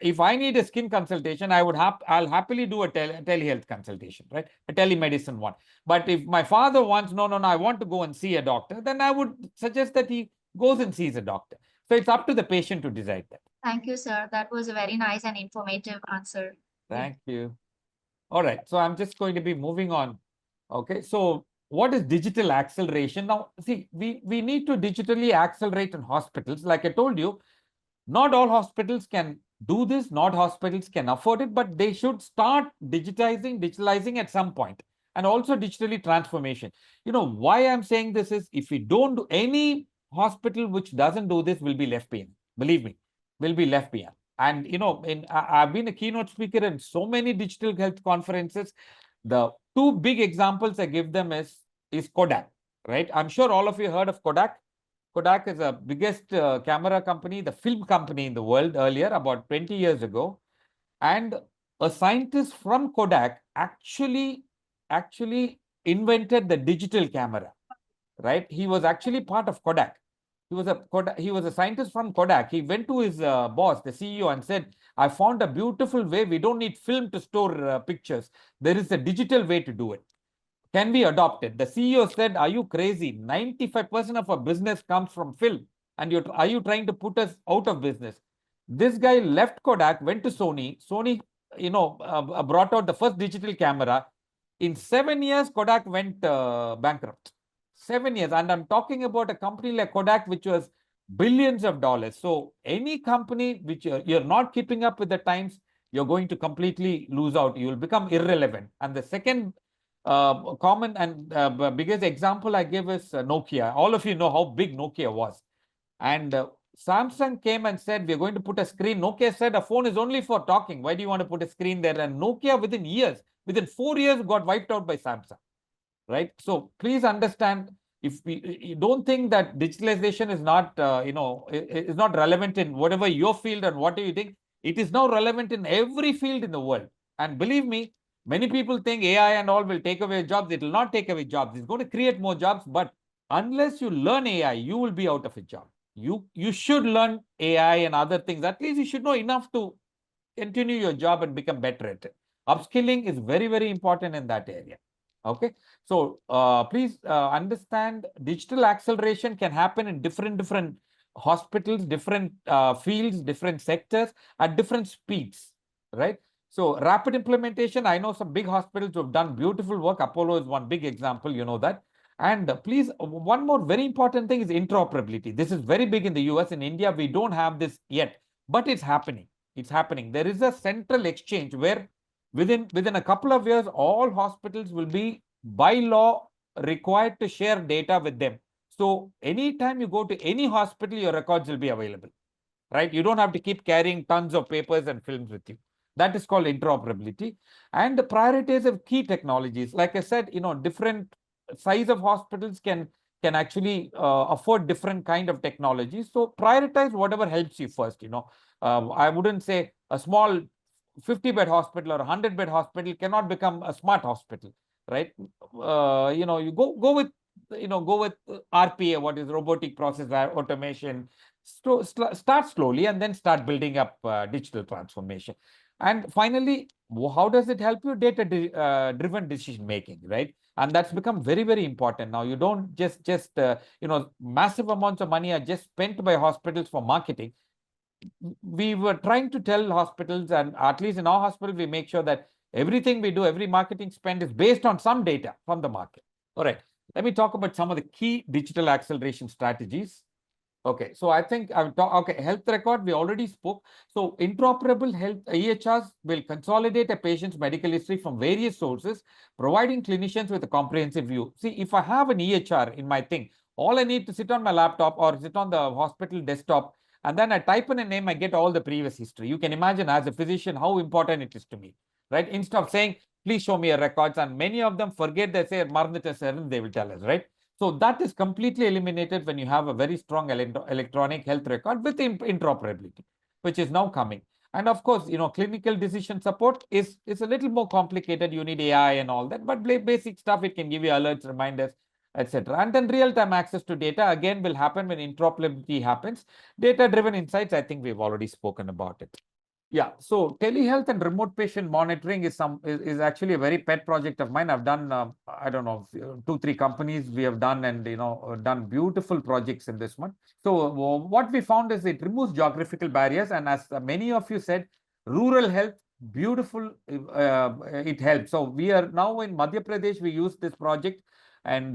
if I need a skin consultation, I'll happily do a telehealth consultation, right? A telemedicine one. But if my father wants, no, I want to go and see a doctor, then I would suggest that he goes and sees a doctor. So it's up to the patient to decide that.
Thank you, sir. That was a very nice and informative answer.
Thank you. All right. So I'm just going to be moving on. Okay. So what is digital acceleration? Now, see, we need to digitally accelerate in hospitals. Like I told you, not all hospitals can do this, not hospitals can afford it, but they should start digitalizing at some point, and also digitally transformation. Why I'm saying this is if we don't do, any hospital which doesn't do this will be left behind. Believe me, will be left behind. And I've been a keynote speaker in so many digital health conferences. The two big examples I give them is Kodak, right? I'm sure all of you heard of Kodak. Kodak is the biggest camera company, the film company in the world earlier, about 20 years ago. And a scientist from Kodak actually invented the digital camera, right? He was actually part of Kodak. He was a scientist from Kodak. He went to his boss, the CEO, and said, I found a beautiful way. We don't need film to store pictures. There is a digital way to do it. Can we adopt it? The CEO said, are you crazy? 95% of our business comes from film. And are you trying to put us out of business? This guy left Kodak, went to Sony. Sony, brought out the first digital camera. In 7 years, Kodak went bankrupt. 7 years. And I'm talking about a company like Kodak, which was billions of dollars. So any company which you're not keeping up with the times, you're going to completely lose out. You will become irrelevant. And the second common and biggest example I give is Nokia. All of you know how big Nokia was. And Samsung came and said, we're going to put a screen. Nokia said, a phone is only for talking. Why do you want to put a screen there? And Nokia within 4 years got wiped out by Samsung, right? So please understand, if you don't think that digitalization is not, is not relevant in whatever your field and what do you think, it is now relevant in every field in the world. And believe me, many people think AI and all will take away jobs. It will not take away jobs. It's going to create more jobs. But unless you learn AI, you will be out of a job. You should learn AI and other things. At least you should know enough to continue your job and become better at it. Upskilling is very, very important in that area. Okay. So please understand, digital acceleration can happen in different hospitals, different fields, different sectors at different speeds, right? So rapid implementation, I know some big hospitals who have done beautiful work. Apollo is one big example, you know that. And please, one more very important thing is interoperability. This is very big in the US. In India, we don't have this yet, but it's happening. It's happening. There is a central exchange where within a couple of years, all hospitals will be by law required to share data with them. So anytime you go to any hospital, your records will be available, right? You don't have to keep carrying tons of papers and films with you. That is called interoperability. And the priorities of key technologies. Like I said, different size of hospitals can actually afford different kind of technologies. So prioritize whatever helps you first. I wouldn't say a small 50-bed hospital or a 100-bed hospital cannot become a smart hospital, right? You go with RPA, what is robotic process automation. Start slowly and then start building up digital transformation. And finally, how does it help you? Data driven decision making, right? And that's become very, very important now. You don't just massive amounts of money are just spent by hospitals for marketing. We were trying to tell hospitals, and at least in our hospital, we make sure that everything we do, every marketing spend is based on some data from the market. All right, let me talk about some of the key digital acceleration strategies. Okay, so I think I've talked, okay, health record, we already spoke. So interoperable health EHRs will consolidate a patient's medical history from various sources, providing clinicians with a comprehensive view. See, if I have an EHR in my thing, all I need to sit on my laptop or sit on the hospital desktop, and then I type in a name, I get all the previous history. You can imagine as a physician how important it is to me, right? Instead of saying, please show me your records, and many of them forget, they say, they will tell us, right? So that is completely eliminated when you have a very strong electronic health record with interoperability, which is now coming. And of course, clinical decision support is a little more complicated. You need AI and all that, but basic stuff, it can give you alerts, reminders, etc. And then real-time access to data again will happen when interoperability happens. Data-driven insights, I think we've already spoken about it. Yeah, so telehealth and remote patient monitoring is actually a very pet project of mine. I've done, I don't know, 2-3 companies we have done, and done beautiful projects in this one. So what we found is it removes geographical barriers, and as many of you said, rural health, beautiful, it helps. So we are now in Madhya Pradesh, we use this project. And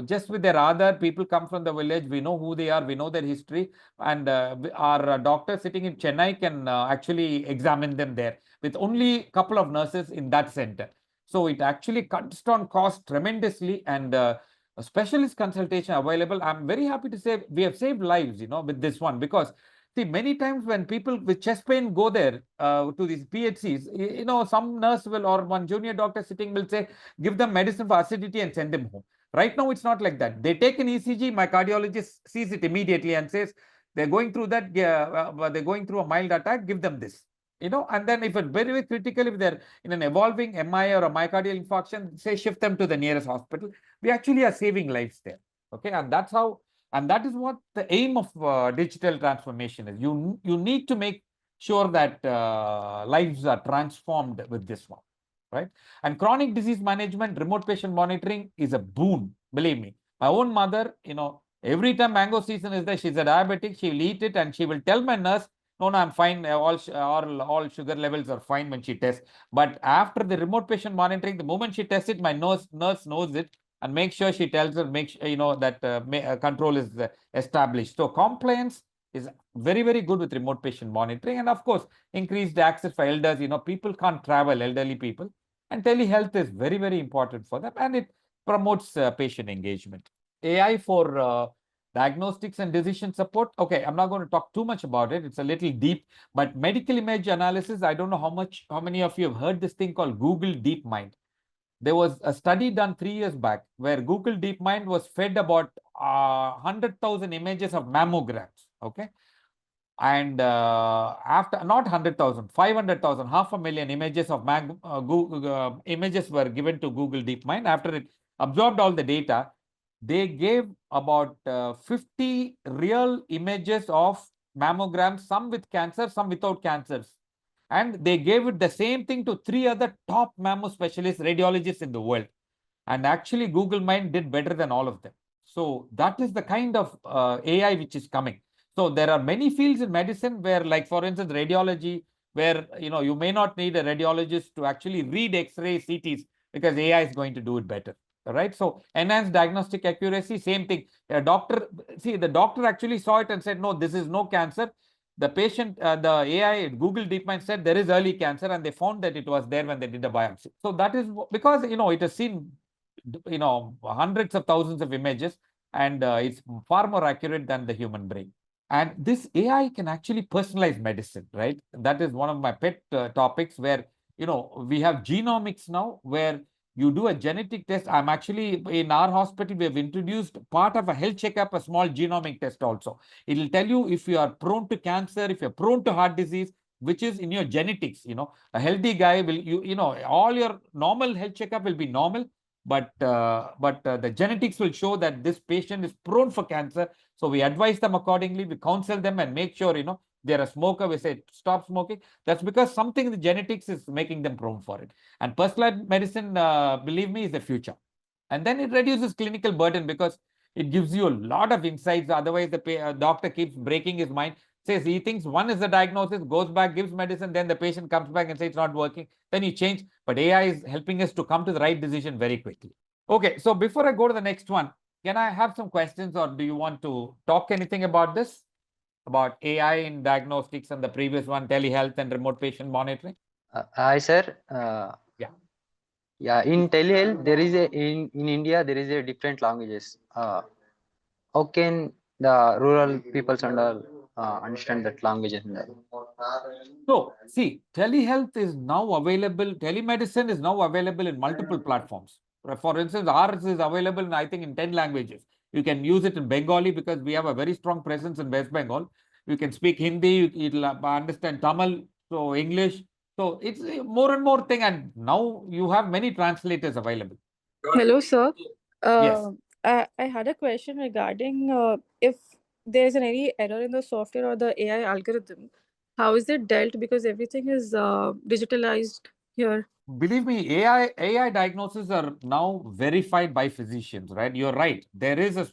just with their Aadhaar, people come from the village, we know who they are, we know their history, and our doctor sitting in Chennai can actually examine them there with only a couple of nurses in that center. So it actually cuts down cost tremendously, and a specialist consultation available. I'm very happy to say we have saved lives, with this one, because see, many times when people with chest pain go there to these PHCs, some nurse will, or one junior doctor sitting will say, give them medicine for acidity and send them home. Right now, it's not like that. They take an ECG, my cardiologist sees it immediately and says, they're going through that, they're going through a mild attack, give them this. And then if it's very, very critical, if they're in an evolving MI or a myocardial infarction, say shift them to the nearest hospital. We actually are saving lives there. Okay, and that's how. And that is what the aim of digital transformation is. You need to make sure that lives are transformed with this one, right? And chronic disease management, remote patient monitoring is a boon. Believe me, my own mother, every time mango season is there, she's a diabetic. She will eat it and she will tell my nurse, no, I'm fine. All sugar levels are fine when she tests. But after the remote patient monitoring, the moment she tests it, my nurse knows it, and make sure she tells her, make sure, that control is established. So compliance is very, very good with remote patient monitoring. And of course, increased access for elders. People can't travel, elderly people. And telehealth is very, very important for them. And it promotes patient engagement. AI for diagnostics and decision support. Okay, I'm not going to talk too much about it. It's a little deep. But medical image analysis, I don't know how many of you have heard this thing called Google DeepMind. There was a study done 3 years back where Google DeepMind was fed about 100,000 images of mammograms. Okay. And after, not 100,000, 500,000, 500,000 images of images were given to Google DeepMind. After it absorbed all the data, they gave about 50 real images of mammograms, some with cancer, some without cancers. And they gave it the same thing to 3 other top mammo specialists, radiologists in the world. And actually, Google Mind did better than all of them. So that is the kind of AI which is coming. So there are many fields in medicine where, like for instance, radiology, where you may not need a radiologist to actually read X-ray, CTs, because AI is going to do it better. Right. So enhanced diagnostic accuracy, same thing. A doctor, see, the doctor actually saw it and said, no, this is no cancer. The patient, the AI, Google DeepMind said there is early cancer, and they found that it was there when they did the biopsy. So that is because, it has seen, hundreds of thousands of images, and it's far more accurate than the human brain. And this AI can actually personalize medicine, right? That is one of my pet topics where, we have genomics now where you do a genetic test. I'm actually in our hospital, we have introduced part of a health checkup, a small genomic test also. It will tell you if you are prone to cancer, if you're prone to heart disease, which is in your genetics. A healthy guy will, all your normal health checkup will be normal, but the genetics will show that this patient is prone for cancer. So we advise them accordingly. We counsel them and make sure, they're a smoker. We say, stop smoking. That's because something in the genetics is making them prone for it. And personalized medicine, believe me, is the future. And then it reduces clinical burden because it gives you a lot of insights. Otherwise, the doctor keeps breaking his mind, says he thinks one is the diagnosis, goes back, gives medicine, then the patient comes back and says it's not working. Then you change. But AI is helping us to come to the right decision very quickly. Okay, so before I go to the next one, can I have some questions, or do you want to talk anything about this? About AI in diagnostics and the previous one, telehealth and remote patient monitoring?
Hi, sir.
Yeah.
Yeah, in telehealth, there is in India, there is a different languages. How can the rural peoples and all understand that languages?
So, see, telehealth is now available, telemedicine is now available in multiple platforms. For instance, ours is available, I think, in 10 languages. You can use it in Bengali because we have a very strong presence in West Bengal. You can speak Hindi, you'll understand Tamil, so English. So it's more and more thing, and now you have many translators available.
Hello, sir.
Yes.
I had a question regarding if there's any error in the software or the AI algorithm, how is it dealt? Because everything is digitalized here.
Believe me, AI diagnoses are now verified by physicians, right? You're right. There is a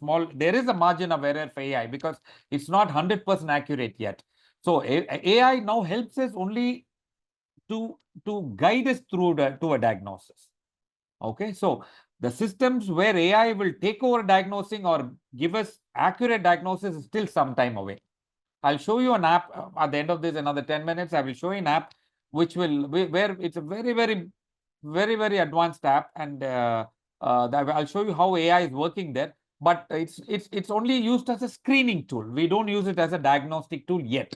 margin of error for AI because it's not 100% accurate yet. So AI now helps us only to guide us through to a diagnosis. Okay, so the systems where AI will take over diagnosing or give us accurate diagnosis is still some time away. I'll show you an app at the end of this, another 10 minutes. I will show you an app which will, where it's a very, very, very, very advanced app. And I'll show you how AI is working there. But it's only used as a screening tool. We don't use it as a diagnostic tool yet.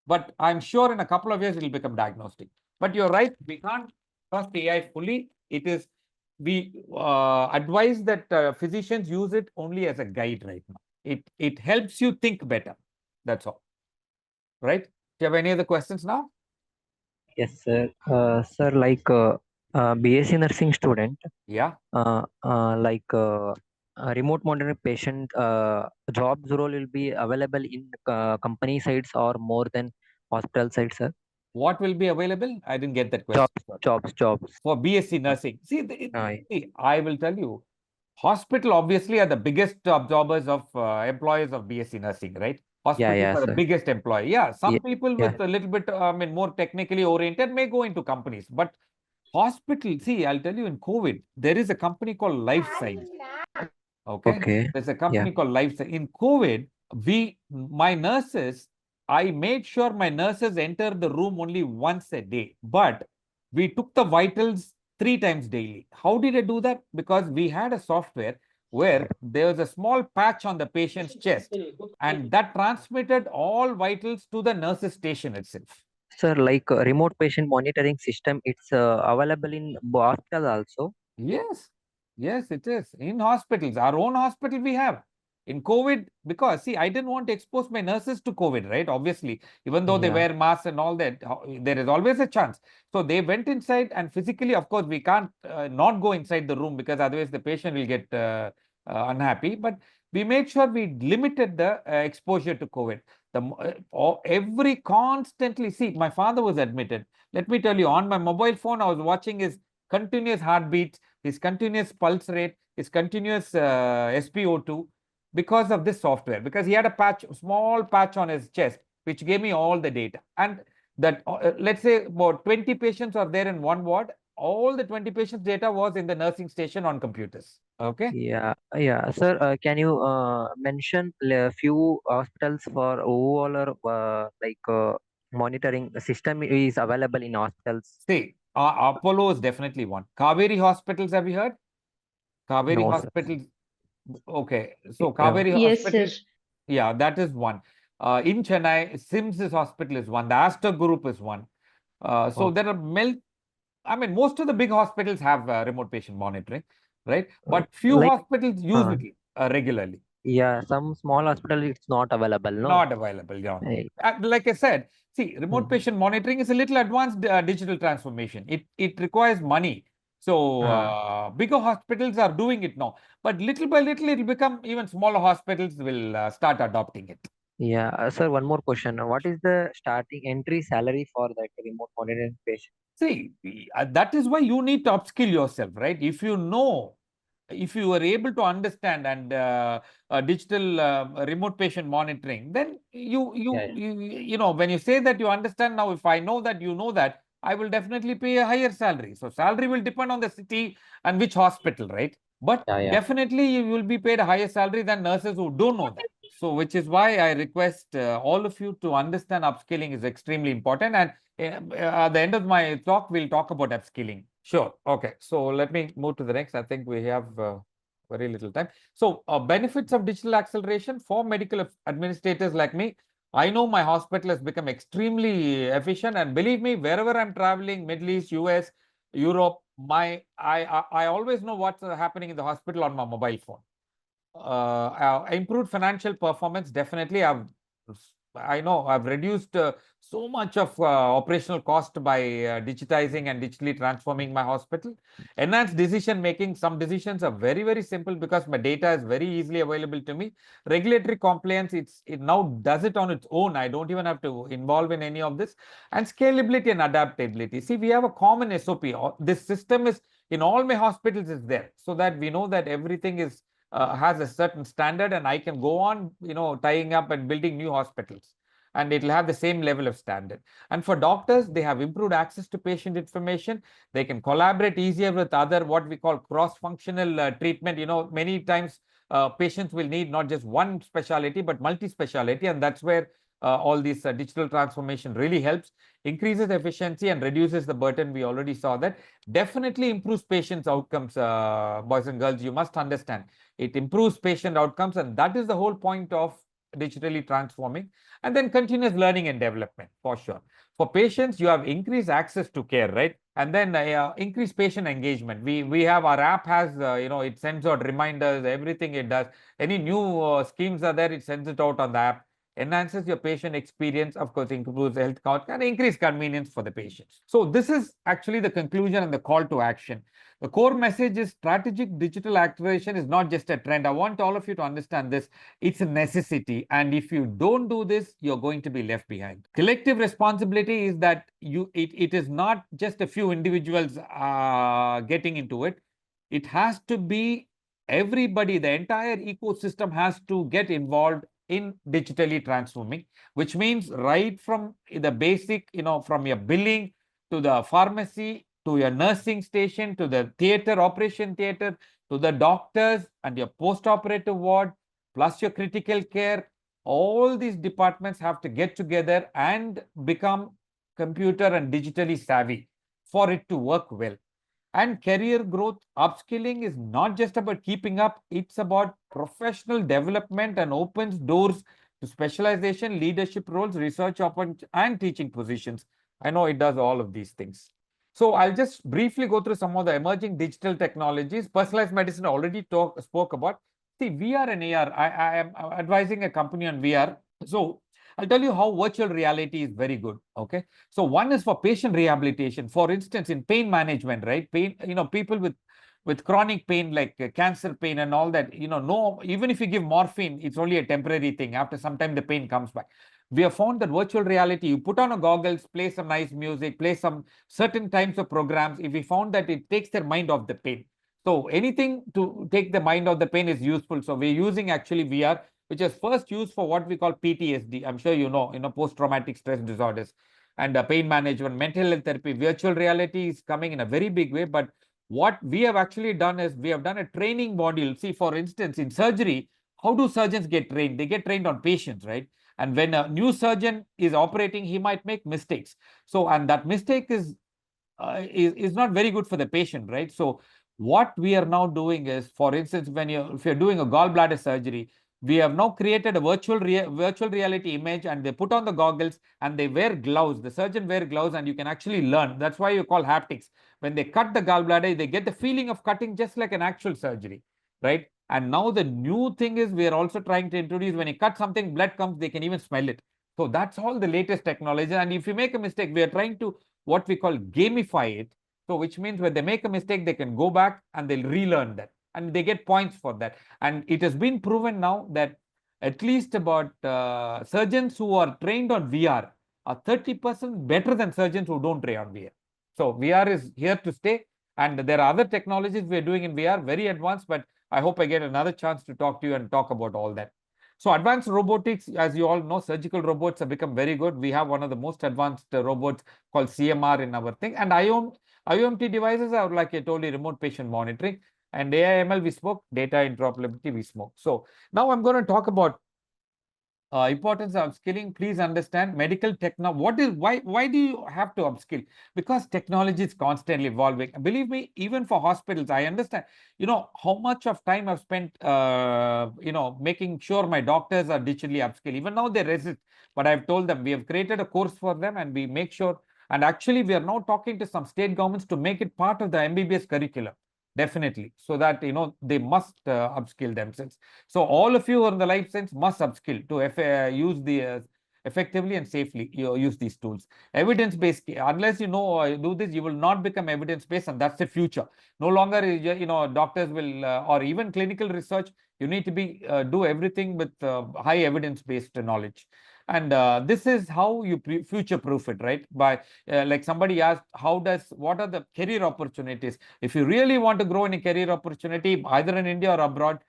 But I'm sure in a couple of years, it will become diagnostic. But you're right, we can't trust AI fully. We advise that physicians use it only as a guide right now. It helps you think better. That's all. Right? Do you have any other questions now?
Yes, sir. Sir, like BSc nursing student,
Yeah.
remote monitoring patient jobs role will be available in company sites or more than hospital sites, sir?
What will be available? I didn't get that question.
Jobs.
For BSc nursing. See, I will tell you, hospital obviously are the biggest absorbers of employers of BSc nursing, right? Hospitals are the
sir.
biggest employer. Yeah, some people
yeah.
with a little bit, more technically oriented may go into companies. But hospital, see, I'll tell you, in COVID, there is a company called Life Science. Okay. There's a company called Life Science. In COVID, I made sure my nurses enter the room only once a day. But we took the vitals 3 times daily. How did I do that? Because we had a software where there was a small patch on the patient's chest, and that transmitted all vitals to the nurse's station itself.
Sir, like remote patient monitoring system, it's available in hospital also.
Yes, it is. In hospitals, our own hospital we have. In COVID, because see, I didn't want to expose my nurses to COVID, right? Obviously, even though they wear masks and all that, there is always a chance. So they went inside, and physically, of course, we can't not go inside the room because otherwise the patient will get unhappy. But we made sure we limited the exposure to COVID. Every constantly, see, my father was admitted. Let me tell you, on my mobile phone, I was watching his continuous heartbeat, his continuous pulse rate, his continuous SpO2 because of this software, because he had a small patch on his chest, which gave me all the data. And that, let's say about 20 patients are there in one ward, all the 20 patients data was in the nursing station on computers. Okay.
Yeah. Sir, can you mention a few hospitals for overall monitoring system is available in hospitals?
See, Apollo is definitely one. Kaveri Hospitals, have you heard? Kaveri
No, sir.
Hospitals. Okay, so Kaveri
Yes,
Hospital.
sir.
Yeah, that is one. In Chennai, Sims's hospital is one. The Aster Group is one. So there are most of the big hospitals have remote patient monitoring, right? But few
like
hospitals use
uh,
it regularly.
yeah, some small hospital it's not available, no?
Not available, yeah.
Eh,
Like I said, see, remote
hmm.
patient monitoring is a little advanced digital transformation. It requires money. So bigger hospitals are doing it now, but little by little, it will become even smaller hospitals will start adopting it.
Yeah, sir, one more question. What is the starting entry salary for that remote monitoring patient?
See, that is why you need to upskill yourself, right? If you are able to understand and digital remote patient monitoring, then
Yeah,
when you say that you understand now, if I know that you know that, I will definitely pay a higher salary. So salary will depend on the city and which hospital, right? But
yeah.
definitely you will be paid a higher salary than nurses who don't know that. So which is why I request all of you to understand upskilling is extremely important. And at the end of my talk, we'll talk about upskilling. Sure. Okay. So let me move to the next. I think we have very little time. So benefits of digital acceleration for medical administrators like me. I know my hospital has become extremely efficient, and believe me, wherever I'm traveling, Middle East, US, Europe, I always know what's happening in the hospital on my mobile phone. Improved financial performance, definitely. I know I've reduced so much of operational cost by digitizing and digitally transforming my hospital. Enhanced decision making. Some decisions are very, very simple because my data is very easily available to me. Regulatory compliance, it now does it on its own. I don't even have to involve in any of this. And scalability and adaptability. See, we have a common SOP. This system is in all my hospitals is there, so that we know that everything is has a certain standard, and I can go on, tying up and building new hospitals, and it will have the same level of standard. And for doctors, they have improved access to patient information. They can collaborate easier with other, what we call cross-functional treatment. Many times patients will need not just one specialty, but multi-specialty, and that's where all this digital transformation really helps, increases efficiency and reduces the burden. We already saw that. Definitely improves patients' outcomes, boys and girls. You must understand. It improves patient outcomes, and that is the whole point of digitally transforming. And then continuous learning and development, for sure. For patients, you have increased access to care, right? And then increased patient engagement. We have our app has, it sends out reminders, everything it does. Any new schemes are there, it sends it out on the app. Enhances your patient experience, of course, improves health outcome and increase convenience for the patients. So this is actually the conclusion and the call to action. The core message is strategic digital acceleration is not just a trend. I want all of you to understand this. It's a necessity. And if you don't do this, you're going to be left behind. Collective responsibility is that it is not just a few individuals getting into it. It has to be everybody, the entire ecosystem has to get involved in digitally transforming, which means right from the basic, from your billing to the pharmacy, to your nursing station, to the theater, operation theater, to the doctors and your post-operative ward, plus your critical care. All these departments have to get together and become computer and digitally savvy for it to work well. And career growth, upskilling is not just about keeping up, it's about professional development and opens doors to specialization, leadership roles, research and teaching positions. I know it does all of these things. So I'll just briefly go through some of the emerging digital technologies. Personalized medicine I already spoke about. See, VR and AR, I am advising a company on VR. So I'll tell you how virtual reality is very good. Okay. So one is for patient rehabilitation. For instance, in pain management, right? Pain, people with chronic pain like cancer pain and all that, no, even if you give morphine, it's only a temporary thing. After some time, the pain comes back. We have found that virtual reality, you put on a goggles, play some nice music, play some certain types of programs. If we found that it takes their mind off the pain. So anything to take the mind off the pain is useful. So we're using actually VR, which is first used for what we call PTSD. I'm sure you know, post-traumatic stress disorders and pain management, mental health therapy. Virtual reality is coming in a very big way. But what we have actually done is we have done a training module. See, for instance, in surgery, how do surgeons get trained? They get trained on patients, right? And when a new surgeon is operating, he might make mistakes. So, and that mistake is not very good for the patient, right? So what we are now doing is, for instance, if you're doing a gallbladder surgery, We have now created a virtual reality image, and they put on the goggles and they wear gloves. The surgeon wear gloves, and you can actually learn. That's why you call haptics. When they cut the gallbladder, they get the feeling of cutting just like an actual surgery, right? And now the new thing is we are also trying to introduce, when you cut something, blood comes, they can even smell it. So that's all the latest technology. And if you make a mistake, we are trying to what we call gamify it. So which means when they make a mistake, they can go back and they'll relearn that, and they get points for that. And it has been proven now that at least about surgeons who are trained on VR are 30% better than surgeons who don't train on VR. So VR is here to stay, and there are other technologies we are doing in VR, very advanced, but I hope I get another chance to talk to you and talk about all that. So advanced robotics, as you all know, surgical robots have become very good. We have one of the most advanced robots called CMR in our thing. And IOMT devices are, like I told you, remote patient monitoring. And AI/ML we spoke, data interoperability we spoke. So now I'm going to talk about importance of upskilling. Please understand medical technology. Why do you have to upskill? Because technology is constantly evolving. Believe me, even for hospitals, I understand, how much of time I've spent, making sure my doctors are digitally upskilled. Even now they resist, but I've told them we have created a course for them, and we make sure, and actually we are now talking to some state governments to make it part of the MBBS curriculum. Definitely, so that they must upskill themselves. So all of you on the life science must upskill to use the effectively and safely use these tools. Evidence-based, unless do this, you will not become evidence-based, and that's the future. No longer doctors will or even clinical research. You need to be do everything with high evidence-based knowledge. And this is how you future-proof it, right? By like somebody asked, what are the career opportunities? If you really want to grow in a career opportunity, either in India or abroad,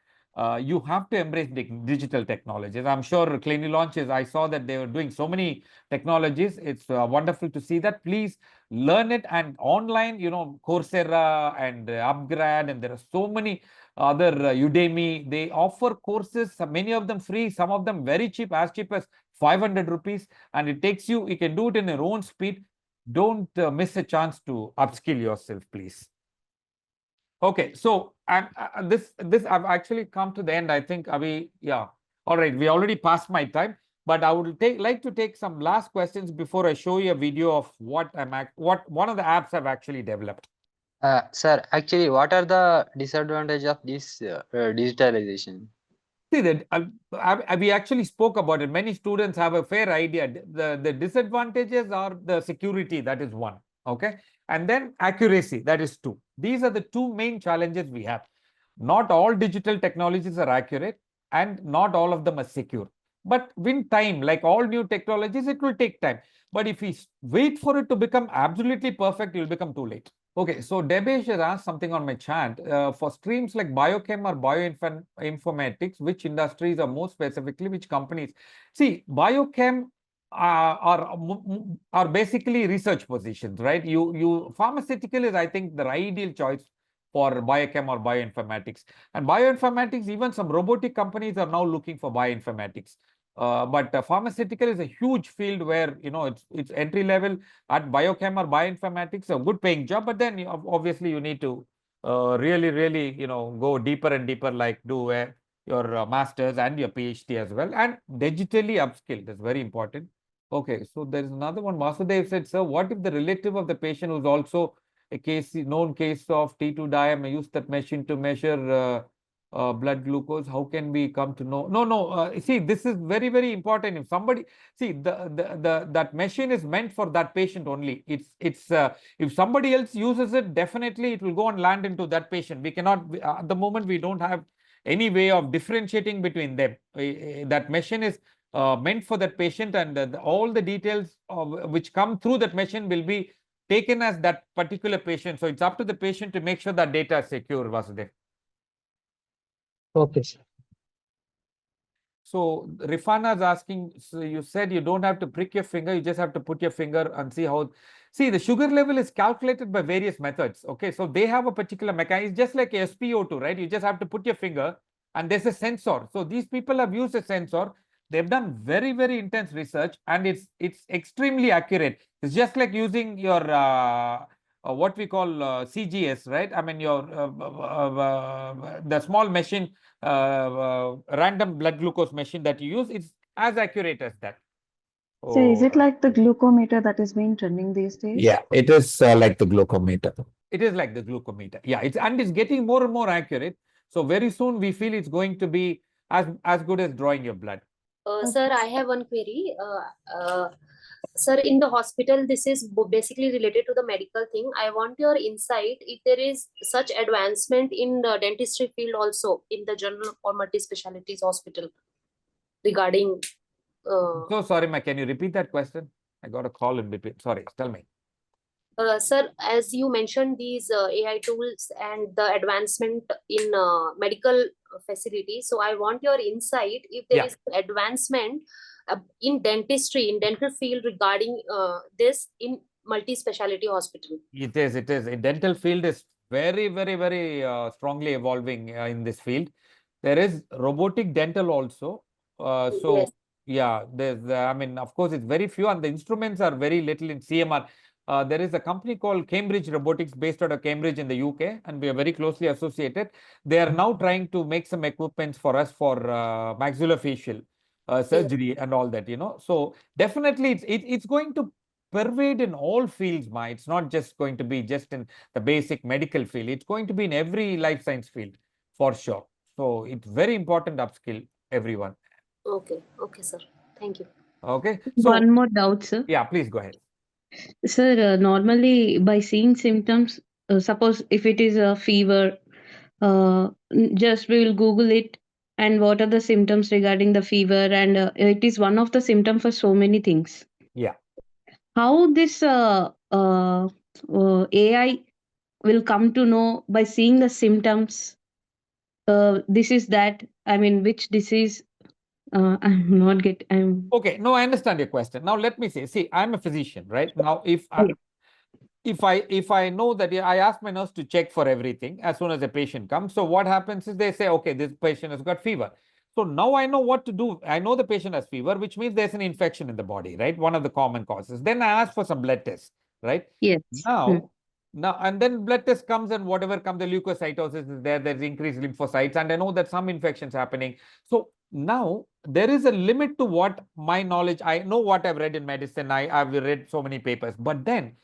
you have to embrace digital technologies. I'm sure CliniLaunch I saw that they were doing so many technologies. It's wonderful to see that. Please learn it. And online, Coursera and Upgrad, and there are so many other Udemy. They offer courses, many of them free, some of them very cheap, as cheap as 500 rupees. And it takes you can do it in your own speed. Don't miss a chance to upskill yourself, please. Okay, so this I've actually come to the end. I think yeah. All right, we already passed my time, but I would like to take some last questions before I show you a video of what one of the apps I've actually developed.
Sir, actually, what are the disadvantages of this digitalization?
See that we actually spoke about it. Many students have a fair idea. The disadvantages are the security, that is one. Okay, and then accuracy, that is two. These are the two main challenges we have. Not all digital technologies are accurate, and not all of them are secure. But with time, like all new technologies, it will take time. But if we wait for it to become absolutely perfect, it will become too late. Okay, so Debesh has asked something on my chat. For streams like biochem or bioinformatics, which industries are more specifically, which companies? See, biochem are basically research positions, right? Pharmaceutical is, I think, the ideal choice for biochem or bioinformatics. And bioinformatics, even some robotic companies are now looking for bioinformatics. But pharmaceutical is a huge field where it's entry level. At biochem or bioinformatics, a good paying job, but then obviously you need to really go deeper and deeper, like do your masters and your PhD as well, and digitally upskill. That's very important. Okay, so there's another one. Masudev said, sir, what if the relative of the patient who's also a known case of T2 diam, use that machine to measure blood glucose? How can we come to know? No. See, this is very, very important. If somebody that machine is meant for that patient only. It's if somebody else uses it, definitely it will go and land into that patient. We cannot at the moment we don't have any way of differentiating between them. That machine is meant for that patient, and all the details which come through that machine will be taken as that particular patient. So it's up to the patient to make sure that data is secure, Vasudev.
Okay, sir.
So Rifana is asking, so you said you don't have to prick your finger, you just have to put your finger and see how. See, the sugar level is calculated by various methods. Okay, so they have a particular mechanism, just like SpO2, right? You just have to put your finger and there's a sensor. So these people have used a sensor. They've done very, very intense research, and it's extremely accurate. It's just like using your what we call CGS, right? I mean, your the small machine, random blood glucose machine that you use, it's as accurate as that.
So is it
Oh,
like the glucometer that is being trending these days?
yeah, it is like the glucometer. It is like the glucometer. Yeah, it's getting more and more accurate. So very soon we feel it's going to be as good as drawing your blood.
Sir, I have one query. Sir, in the hospital, this is basically related to the medical thing. I want your insight if there is such advancement in the dentistry field also in the general or multi-specialties hospital regarding.
So sorry, ma, can you repeat that question? I got a call in between. Sorry, tell me.
Sir, as you mentioned these AI tools and the advancement in medical facilities, so I want your insight if there
Yeah.
is advancement in dentistry, in dental field regarding this in multi-speciality hospital.
It is. It is. The dental field is very, very, very strongly evolving in this field. There is robotic dental also. So
Yes.
yeah, there's. I mean, of course, it's very few, and the instruments are very little in CMR. There is a company called Cambridge Robotics based out of Cambridge in the UK, and we are very closely associated. They are now trying to make some equipments for us for maxillofacial surgery and all that. So definitely, it's going to pervade in all fields, ma. It's not just going to be just in the basic medical field. It's going to be in every life science field for sure. So it's very important upskill everyone.
Okay. Okay, sir. Thank you.
Okay. So
One more doubt, sir.
yeah, please go ahead.
Sir, normally by seeing symptoms, suppose if it is a fever, just we will Google it and what are the symptoms regarding the fever, and it is one of the symptom for so many things.
Yeah.
How this AI will come to know by seeing the symptoms? This is that. I mean, which disease? I'm not get. I'm
Okay. No, I understand your question. Now let me say, see, I'm a physician, right? Now, if I know that, I ask my nurse to check for everything as soon as a patient comes. So what happens is they say, okay, this patient has got fever. So now I know what to do. I know the patient has fever, which means there's an infection in the body, right? One of the common causes. Then I ask for some blood tests, right?
yes.
Now, and then blood test comes, and whatever comes, the leukocytosis is there. There's increased lymphocytes, and I know that some infections happening. So now there is a limit to what my knowledge. I know what I've read in medicine. I've read so many papers, but then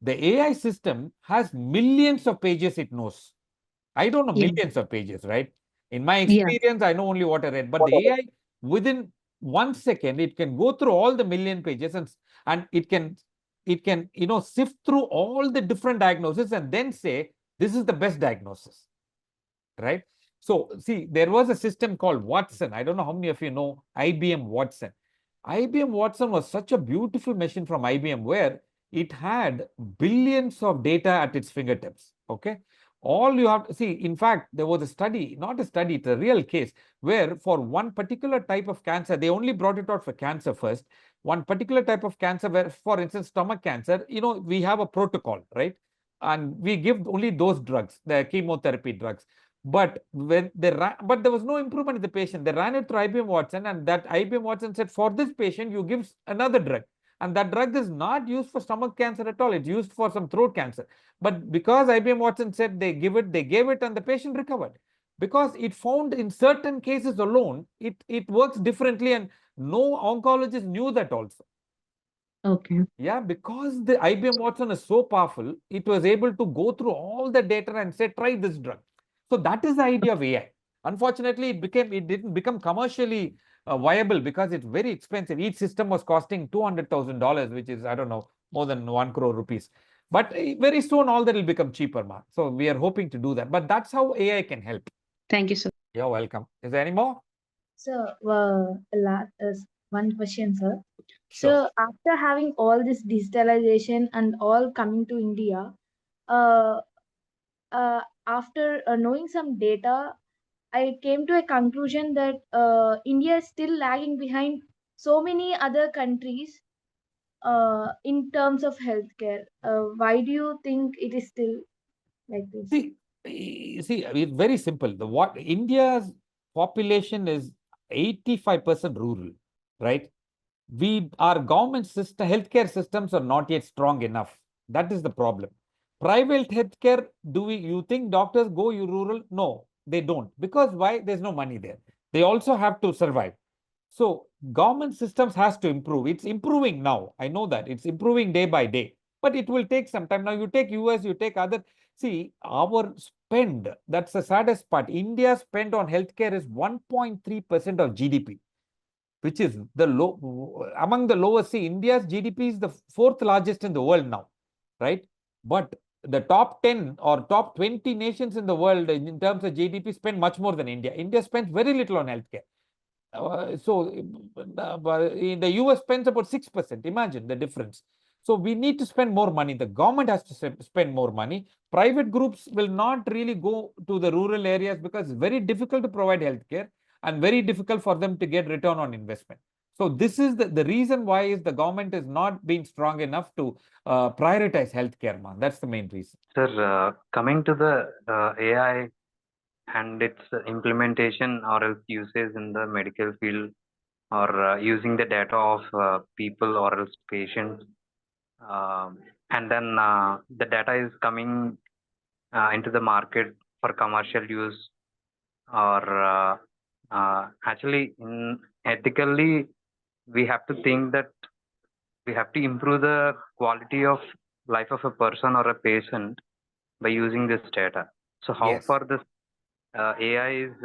the AI system has millions of pages it knows. I don't know millions of pages, right? In my experience, I know only what I read, but the AI within 1 second, it can go through all the million pages and it can sift through all the different diagnoses and then say, this is the best diagnosis, right? So see, there was a system called Watson. I don't know how many of you know IBM Watson. IBM Watson was such a beautiful machine from IBM where it had billions of data at its fingertips. Okay. All you have to see, in fact, there was a study, not a study, it's a real case where for one particular type of cancer, they only brought it out for cancer first. One particular type of cancer where, for instance, stomach cancer, we have a protocol, right? And we give only those drugs, the chemotherapy drugs. But when but there was no improvement in the patient. They ran it through IBM Watson, and that IBM Watson said, for this patient, you give another drug. And that drug is not used for stomach cancer at all. It's used for some throat cancer. But because IBM Watson said they gave it, and the patient recovered. Because it found in certain cases alone, it works differently, and no oncologist knew that also.
Okay.
Yeah, because the IBM Watson is so powerful, it was able to go through all the data and say, try this drug. So that is the idea of AI. Unfortunately, it didn't become commercially viable because it's very expensive. Each system was costing $200,000, which is, I don't know, more than 1 crore rupees. But very soon, all that will become cheaper, ma. So we are hoping to do that. But that's how AI can help.
Thank you, sir.
You're welcome. Is there any more?
Sir, one question, sir.
Sure.
So after having all this digitalization and all coming to India, uh, after knowing some data, I came to a conclusion that India is still lagging behind so many other countries in terms of healthcare. Why do you think it is still like this?
See, it's very simple. India's population is 85% rural, right? Our government system, healthcare systems are not yet strong enough. That is the problem. Private healthcare, you think doctors go rural? No, they don't. Because why? There's no money there. They also have to survive. So government systems has to improve. It's improving now. I know that. It's improving day by day. But it will take some time. Now you take US, you take other. See, our spend, that's the saddest part. India's spend on healthcare is 1.3% of GDP, which is the low among the lowest. See, India's GDP is the fourth largest in the world now, right? But the top 10 or top 20 nations in the world in terms of GDP spend much more than India. India spends very little on healthcare. In the US spends about 6%. Imagine the difference. So we need to spend more money. The government has to spend more money. Private groups will not really go to the rural areas because it's very difficult to provide healthcare and very difficult for them to get return on investment. So this is the reason why is the government is not being strong enough to prioritize healthcare, man. That's the main reason.
Sir, coming to the AI and its implementation or else uses in the medical field, or using the data of people or else patients, and then the data is coming into the market for commercial use, or actually ethically we have to think that we have to improve the quality of life of a person or a patient by using this data. So how
Yes.
far this AI is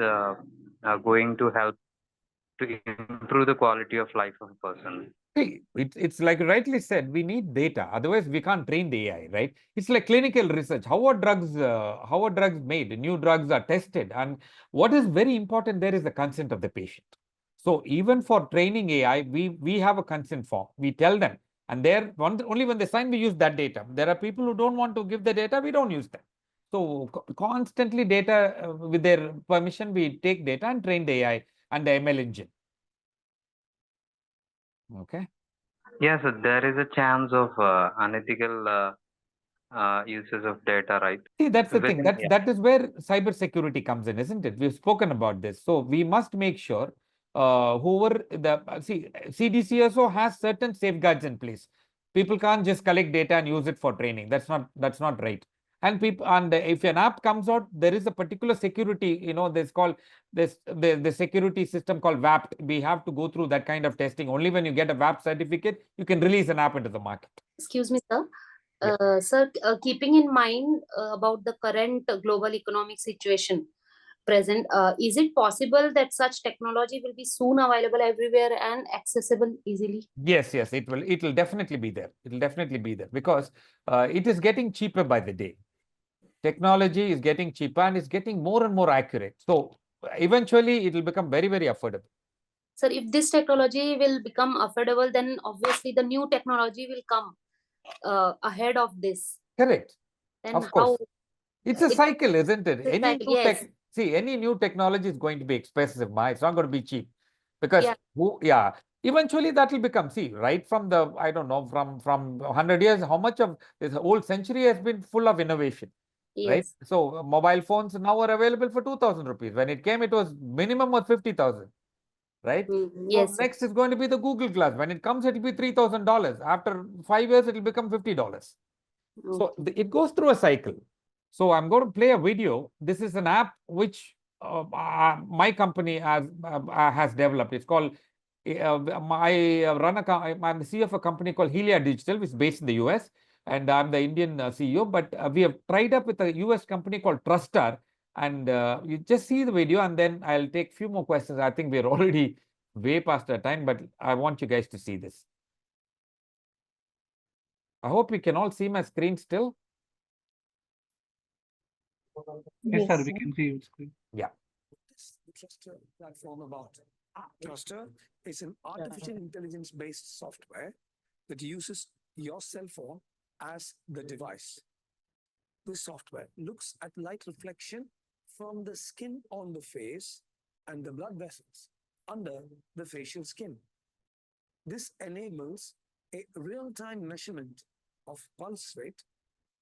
going to help to improve the quality of life of a person?
See, it's like rightly said, we need data. Otherwise, we can't train the AI, right? It's like clinical research. How are drugs made? New drugs are tested. And what is very important there is the consent of the patient. So even for training AI, we have a consent form. We tell them. And only when they sign, we use that data. There are people who don't want to give the data, we don't use them. So constantly data, with their permission, we take data and train the AI and the ML engine. Okay.
Yes, there is a chance of unethical uses of data, right?
See, that's the thing.
Within,
That is where cybersecurity comes in, isn't it? We've spoken about this. So we must make sure CDCSO has certain safeguards in place. People can't just collect data and use it for training. That's not right. And if an app comes out, there is a particular security, the security system called WAPT. We have to go through that kind of testing. Only when you get a WAPT certificate, you can release an app into the market.
Excuse me, sir.
Yeah.
Sir, keeping in mind about the current global economic situation present, is it possible that such technology will be soon available everywhere and accessible easily?
Yes, it will definitely be there. It will definitely be there because it is getting cheaper by the day. Technology is getting cheaper and it's getting more and more accurate. So eventually it will become very, very affordable.
Sir, if this technology will become affordable, then obviously the new technology will come ahead of this.
Correct.
Then
Of course. It's a cycle, isn't it?
Yes.
Any new technology is going to be expensive, Ma. It's not going to be cheap. Because
Yeah.
eventually that will become, right from the, I don't know, from 100 years, how much of this whole century has been full of innovation. Right?
Yes.
So mobile phones now are available for 2,000 rupees. When it came, it was minimum was 50,000. Right?
Yes.
So next is going to be the Google Glass. When it comes, it will be $3,000. After 5 years, it will become $50. So it goes through a cycle. So I'm going to play a video. This is an app which my company has developed. It's called, I'm the CEO of a company called Helia Digital, which is based in the US, and I'm the Indian CEO. But we have tried up with a US company called Trustar, and you just see the video, and then I'll take a few more questions. I think we're already way past our time, but I want you guys to see this. I hope you can all see my screen still.
Yes, sir, we can see your screen.
Yeah.
Truster platform about Truster is an artificial intelligence-based software that uses your cell phone as the device. This software looks at light reflection from the skin on the face and the blood vessels under the facial skin. This enables a real-time measurement of pulse rate,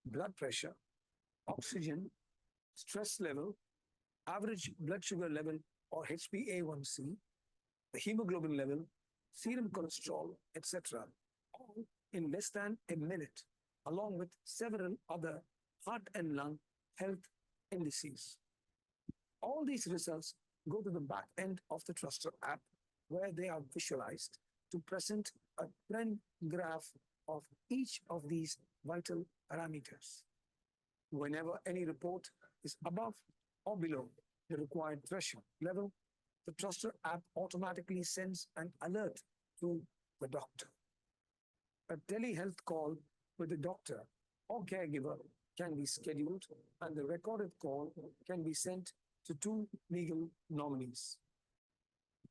blood pressure, oxygen, stress level, average blood sugar level or HbA1c, the hemoglobin level, serum cholesterol, etc., all in less than a minute, along with several other heart and lung health indices. All these results go to the back end of the Truster app, where they are visualized to present a trend graph of each of these vital parameters. Whenever any report is above or below the required threshold level, the Truster app automatically sends an alert to the doctor. A telehealth call with the doctor or caregiver can be scheduled, and the recorded call can be sent to two legal nominees.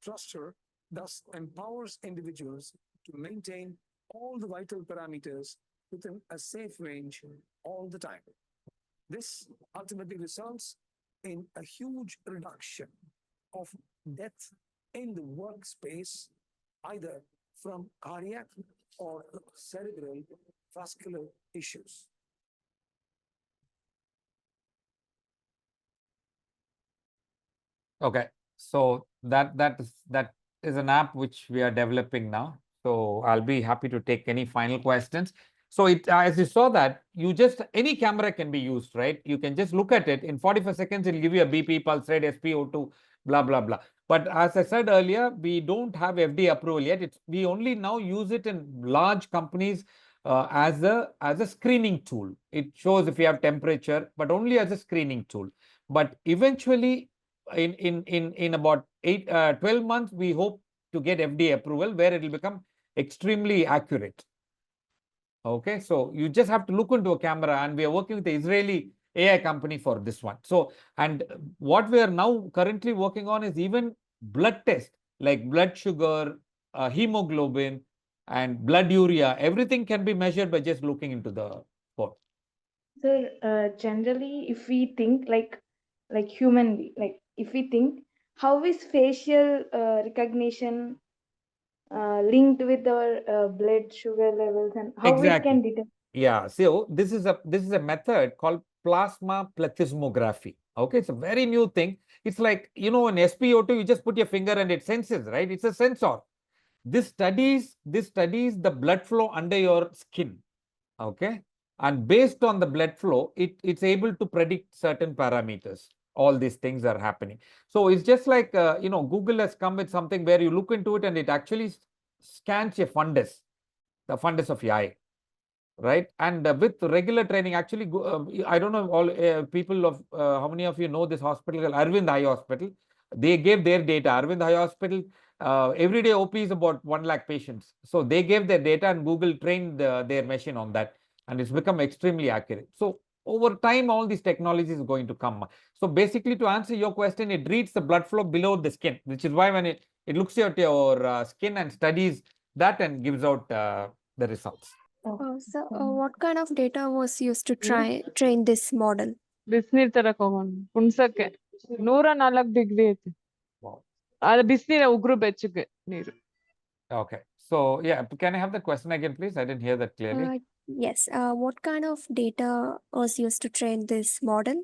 Truster thus empowers individuals to maintain all the vital parameters within a safe range all the time. This ultimately results in a huge reduction of death in the workspace, either from cardiac or cerebral vascular issues.
Okay, so that is an app which we are developing now. So I'll be happy to take any final questions. So it as you saw that you just any camera can be used, right? You can just look at it in 45 seconds. It'll give you a BP, pulse rate, SpO2, blah blah blah. But as I said earlier, we don't have FDA approval yet. We only now use it in large companies as a screening tool. It shows if you have temperature, but only as a screening tool. But eventually, in about 12 months, we hope to get FDA approval where it will become extremely accurate. Okay, so you just have to look into a camera, and we are working with the Israeli AI company for this one. So, and what we are now currently working on is even blood test like blood sugar, hemoglobin, and blood urea. Everything can be measured by just looking into the phone.
So generally, if we think like humanly, like if we think, how is facial recognition linked with our blood sugar levels, and how it can
Exactly.
detect?
Yeah. So this is a method called plasma plethysmography. Okay, it's a very new thing. It's like, in SpO2, you just put your finger and it senses, right? It's a sensor. This studies the blood flow under your skin. Okay, and based on the blood flow, it's able to predict certain parameters. All these things are happening. So it's just like Google has come with something where you look into it and it actually scans your fundus, the fundus of your eye. Right, and with regular training, actually, I don't know all people of how many of you know this hospital, Arvind Eye Hospital. They gave their data. Arvind Eye Hospital, everyday OP is about 1 lakh patients. So they gave their data, and Google trained their machine on that, and it's become extremely accurate. So over time, all these technologies is going to come. So basically, to answer your question, it reads the blood flow below the skin, which is why when it looks at your skin and studies that and gives out the results.
What kind of data was used to train this model?
ಬಿಸಿನೀರ್ ತರಕ್ ಹೋಗೋಣ ಕುಣ್ಸಕ್ಕೆ 104 degree ಐತಿ ಅದು ಬಿಸಿನೀರ ಉಗುರು ಬೆಚ್ಚಗೆ ನೀರು.
Okay, so yeah, can I have the question again, please? I didn't hear that clearly.
Yes. What kind of data was used to train this model?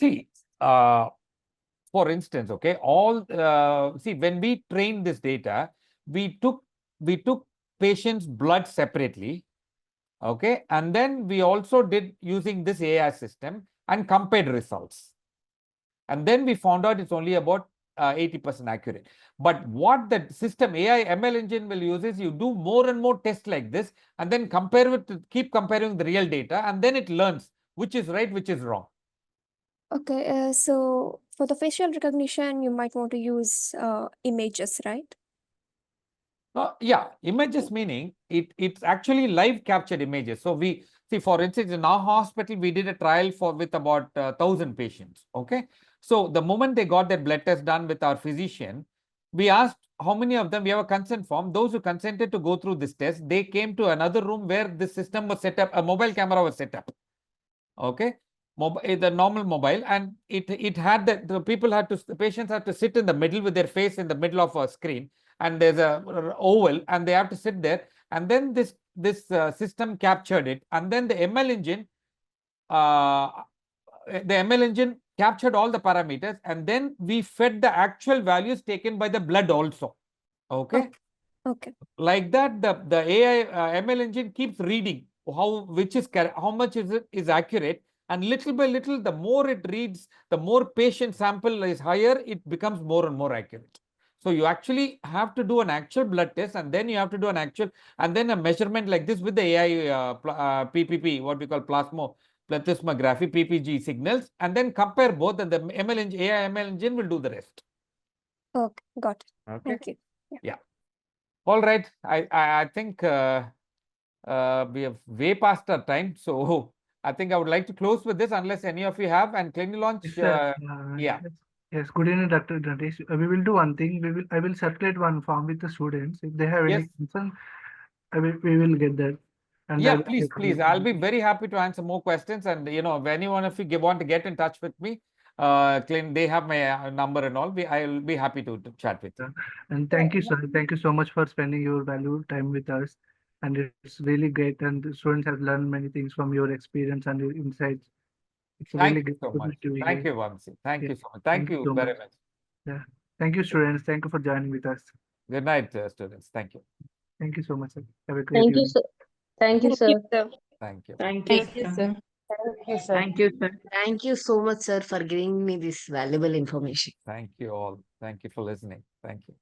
See, for instance, okay, when we trained this data, we took patients' blood separately, okay, and then we also did using this AI system and compared results. And then we found out it's only about 80% accurate. But what the system AI ML engine will use is you do more and more tests like this, and then keep comparing the real data, and then it learns which is right, which is wrong.
Okay, so for the facial recognition, you might want to use images, right?
Yeah, images meaning it's actually live captured images. So we see, for instance, in our hospital, we did a trial with about 1,000 patients. Okay, so the moment they got their blood test done with our physician, we asked how many of them, we have a consent form. Those who consented to go through this test, they came to another room where this system was set up, a mobile camera was set up. Okay, the normal mobile, and it had the patients had to sit in the middle with their face in the middle of a screen, and there's a oval, and they have to sit there, and then this system captured it, and then the ML engine captured all the parameters, and then we fed the actual values taken by the blood also. Okay.
Okay.
Like that, the AI ML engine keeps reading how much is accurate, and little by little, the more it reads, the more patient sample is higher, it becomes more and more accurate. So you actually have to do an actual blood test, and then you have to do an actual, and then a measurement like this with the AI PPP, what we call plethysmography, PPG signals, and then compare both, and the AI ML engine will do the rest.
Okay, got it.
Okay.
Thank you.
Yeah. All right. I think we have way past our time, so I think I would like to close with this, unless any of you have. And CliniLaunch,
Yes, sir.
yeah.
Yes. Good evening, Dr. Natesh. We will do one thing. I will circulate one form with the students. If they have any
Yes.
concern, we will get that. And I
Yeah,
will
please, please. I'll be very happy to answer more questions. And if any one of you want to get in touch with me, they have my number and all. I'll be happy to chat with you.
And thank you, sir. Thank you so much for spending your valuable time with us. And it's really great. And the students have learned many things from your experience and your insights. It's really
Thank you so
good
much.
to be
Thank
here.
you, Vamsi. Thank
Yeah.
you so much. Thank you
so
very
much.
much.
Yeah. Thank you, students. Thank you for joining with us.
Good night, students. Thank you.
Thank you so much, sir. Have a great
Thank you,
evening.
sir. Thank you, sir.
Thank you.
Thank you,
Thank you,
sir.
sir.
Thank you, sir.
Thank you, sir.
Thank you so much, sir, for giving me this valuable information.
Thank you all. Thank you for listening. Thank you.